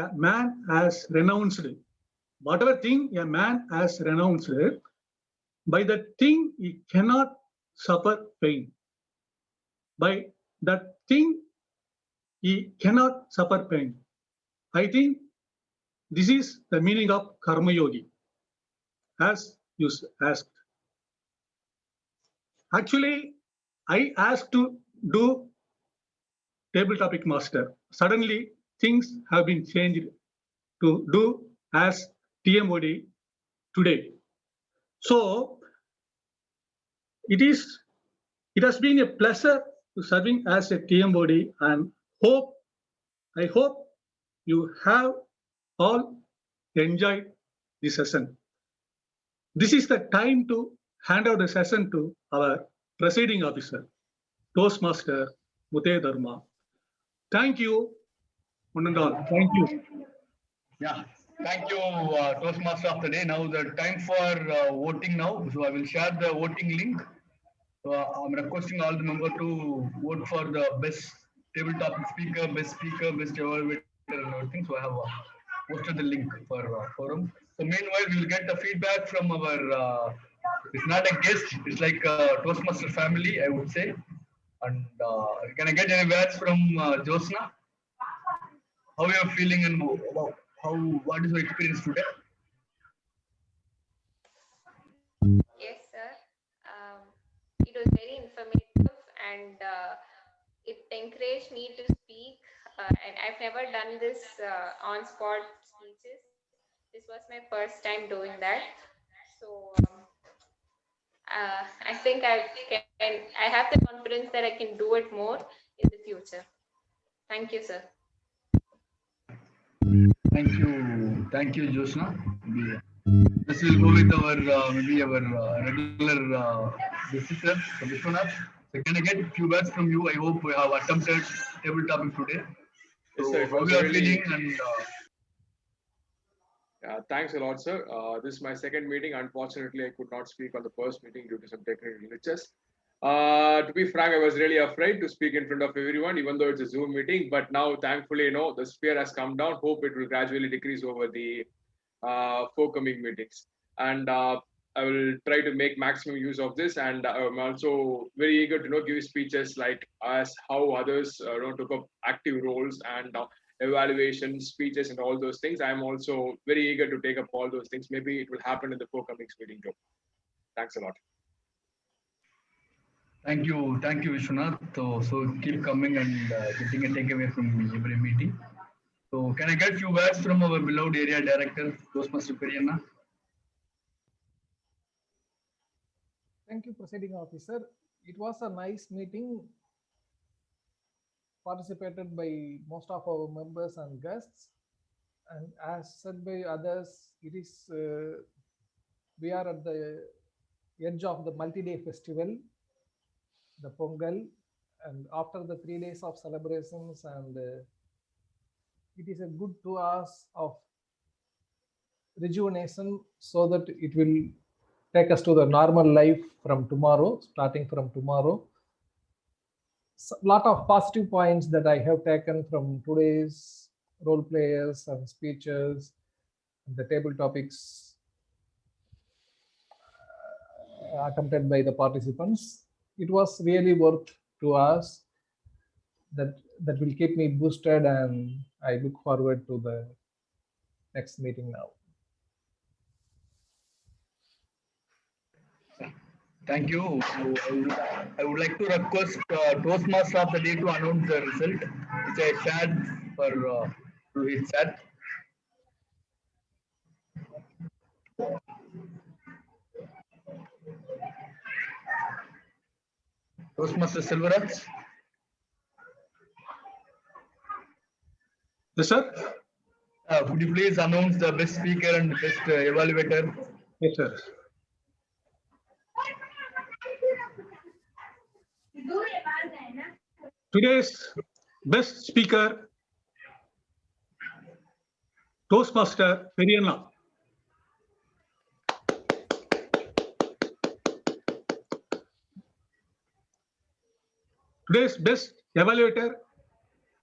a man has renounced, whatever thing a man has renounced, by that thing he cannot suffer pain. By that thing he cannot suffer pain. I think this is the meaning of Karma Yogi, as you asked. Actually, I asked to do table topic master. Suddenly, things have been changed to do as TMOD today. So, it has been a pleasure to serving as a TMOD, and I hope you have all enjoyed the session. This is the time to hand out the session to our presiding officer, Toastmaster Muthe Dharma. Thank you, one and all. Thank you. Yeah, thank you, Toastmaster of the day. Now the time for voting now. So I will share the voting link. So I'm requesting all the members to vote for the best table topic speaker, best evaluator, and everything. So I have posted the link for forum. So meanwhile, we will get the feedback from our. It's not a guest. It's like a Toastmaster family, I would say. And can I get any words from Josna? How you are feeling and what is your experience today? Yes, sir. It was very informative and it encouraged me to speak. And I've never done this on-spot speeches. This was my first time doing that. So I think I have the confidence that I can do it more in the future. Thank you, sir. Thank you, Josna. This will go with our maybe our regular visitor, Vishwanath. So can I get a few words from you? I hope we have attempted table topic today. Yes, So sir. how you are feeling and. Yeah, thanks a lot, sir. This is my second meeting. Unfortunately, I could not speak on the first meeting due to some technical glitches. To be frank, I was really afraid to speak in front of everyone, even though it's a Zoom meeting. But now, thankfully, the sphere has come down. Hope it will gradually decrease over the forthcoming meetings. And I will try to make maximum use of this. And I'm also very eager to give speeches like as how others took up active roles and evaluation speeches and all those things. I'm also very eager to take up all those things. Maybe it will happen in the forthcoming meeting too. Thanks a lot. Thank you, Vishwanath. So keep coming and getting a takeaway from every meeting. So can I get a few words from our beloved area director, Toastmaster Periana? Thank you, Presiding Officer. It was a nice meeting, participated by most of our members and guests. And as said by others, it is we are at the edge of the multi-day festival, the Pongal, and after the 3 days of celebrations, and it is a good 2 hours of rejuvenation so that it will take us to the normal life from tomorrow, starting from tomorrow. A lot of positive points that I have taken from today's role players and speeches, and the table topics attempted by the participants. it was really worth to us. That will keep me boosted, and I look forward to the next meeting now. Thank you. So I would like to request Toastmaster of the day to announce the result, which I shared to his chat. Toastmaster Silveraj. Yes, sir. Could you please announce the best speaker and best evaluator? Yes, sir. Today's best speaker, Toastmaster Periana. Today's best evaluator,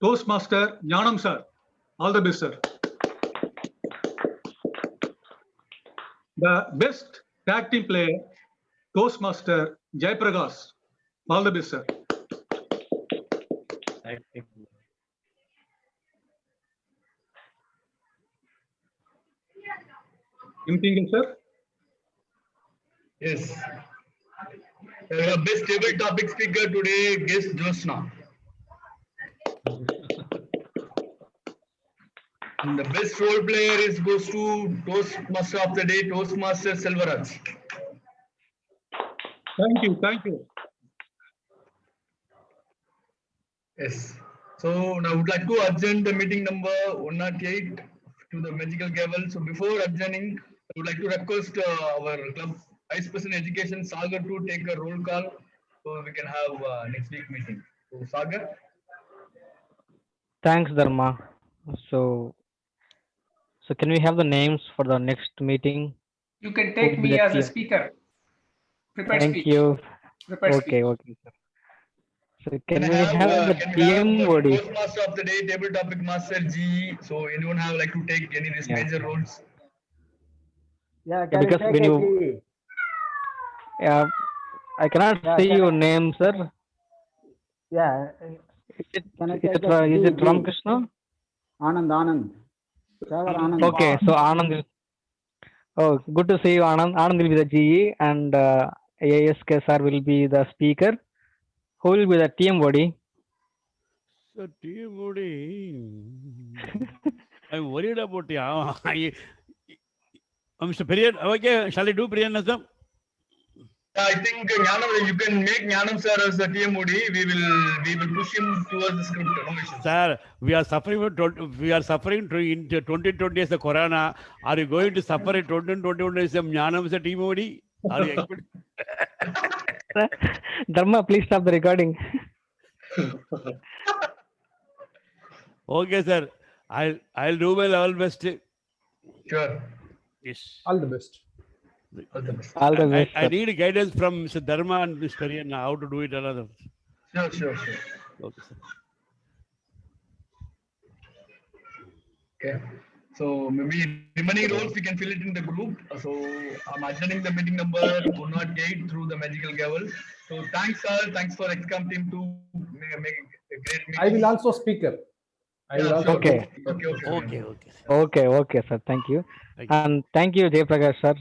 Toastmaster Jnanam sir. All the best, sir. The best tag team player, Toastmaster Jaiprakash. All the best, sir. Anything else, sir? Yes. Best table topic speaker today, guest Josna. And the best role player goes to Toastmaster of the day, Toastmaster Selvaraj. Thank you, thank you. Yes. So now I would like to adjourn the meeting number 108 to the magical gavel. So before adjourning, I would like to request our club Vice President Education Sagar to take a roll call so we can have next week meeting. So Sagar. Thanks, Dharma. So can we have the names for the next meeting? You can Who take will be me the as a TM? speaker. Prepared Thank speech. you. Prepared Okay, speech. okay, sir. So can we have the TM body? Toastmaster of the day, table topic master G. So anyone have like to take any of these Yeah. major roles? Yeah, Yeah, can you because take when a you, G? yeah, I cannot Yeah, see can your I? name, sir. Yeah, Is can I it take a is G? it G? Ramakrishna? Anand. Trevor Anand. Okay, so Anand. Oh, good to see you, Anand. Anand will be the GE, and ASK sir will be the speaker. Who will be the TM body? So TM body. I'm worried about Mr. Periyan. Okay, shall I do Periyan? I think Jnanam, you can make Jnanam sir as the TMOD. We will push him towards the script. No issues. Sir, we are suffering in 2020 as the corona. Are you going to suffer in 2021 as a Jnanam as a TMOD? Are you expecting? Dharma, please stop the recording. Okay, sir. I'll do my level best. Sure. Yes. All the best. All the best. All the best, I sir. need guidance from Mr. Dharma and Mr. Periyan how to do it another. Sure. Okay, sir. Okay. So maybe remaining roles we can fill it in the group. So I'm adjourning the meeting number 108 through the magical gavel. So thanks, sir. Thanks for XCOM team to make a great meeting. I will also speaker. I will also. Okay. Okay. Okay, sir. Thank you. Thank you. And thank you, Jaiprakash sir,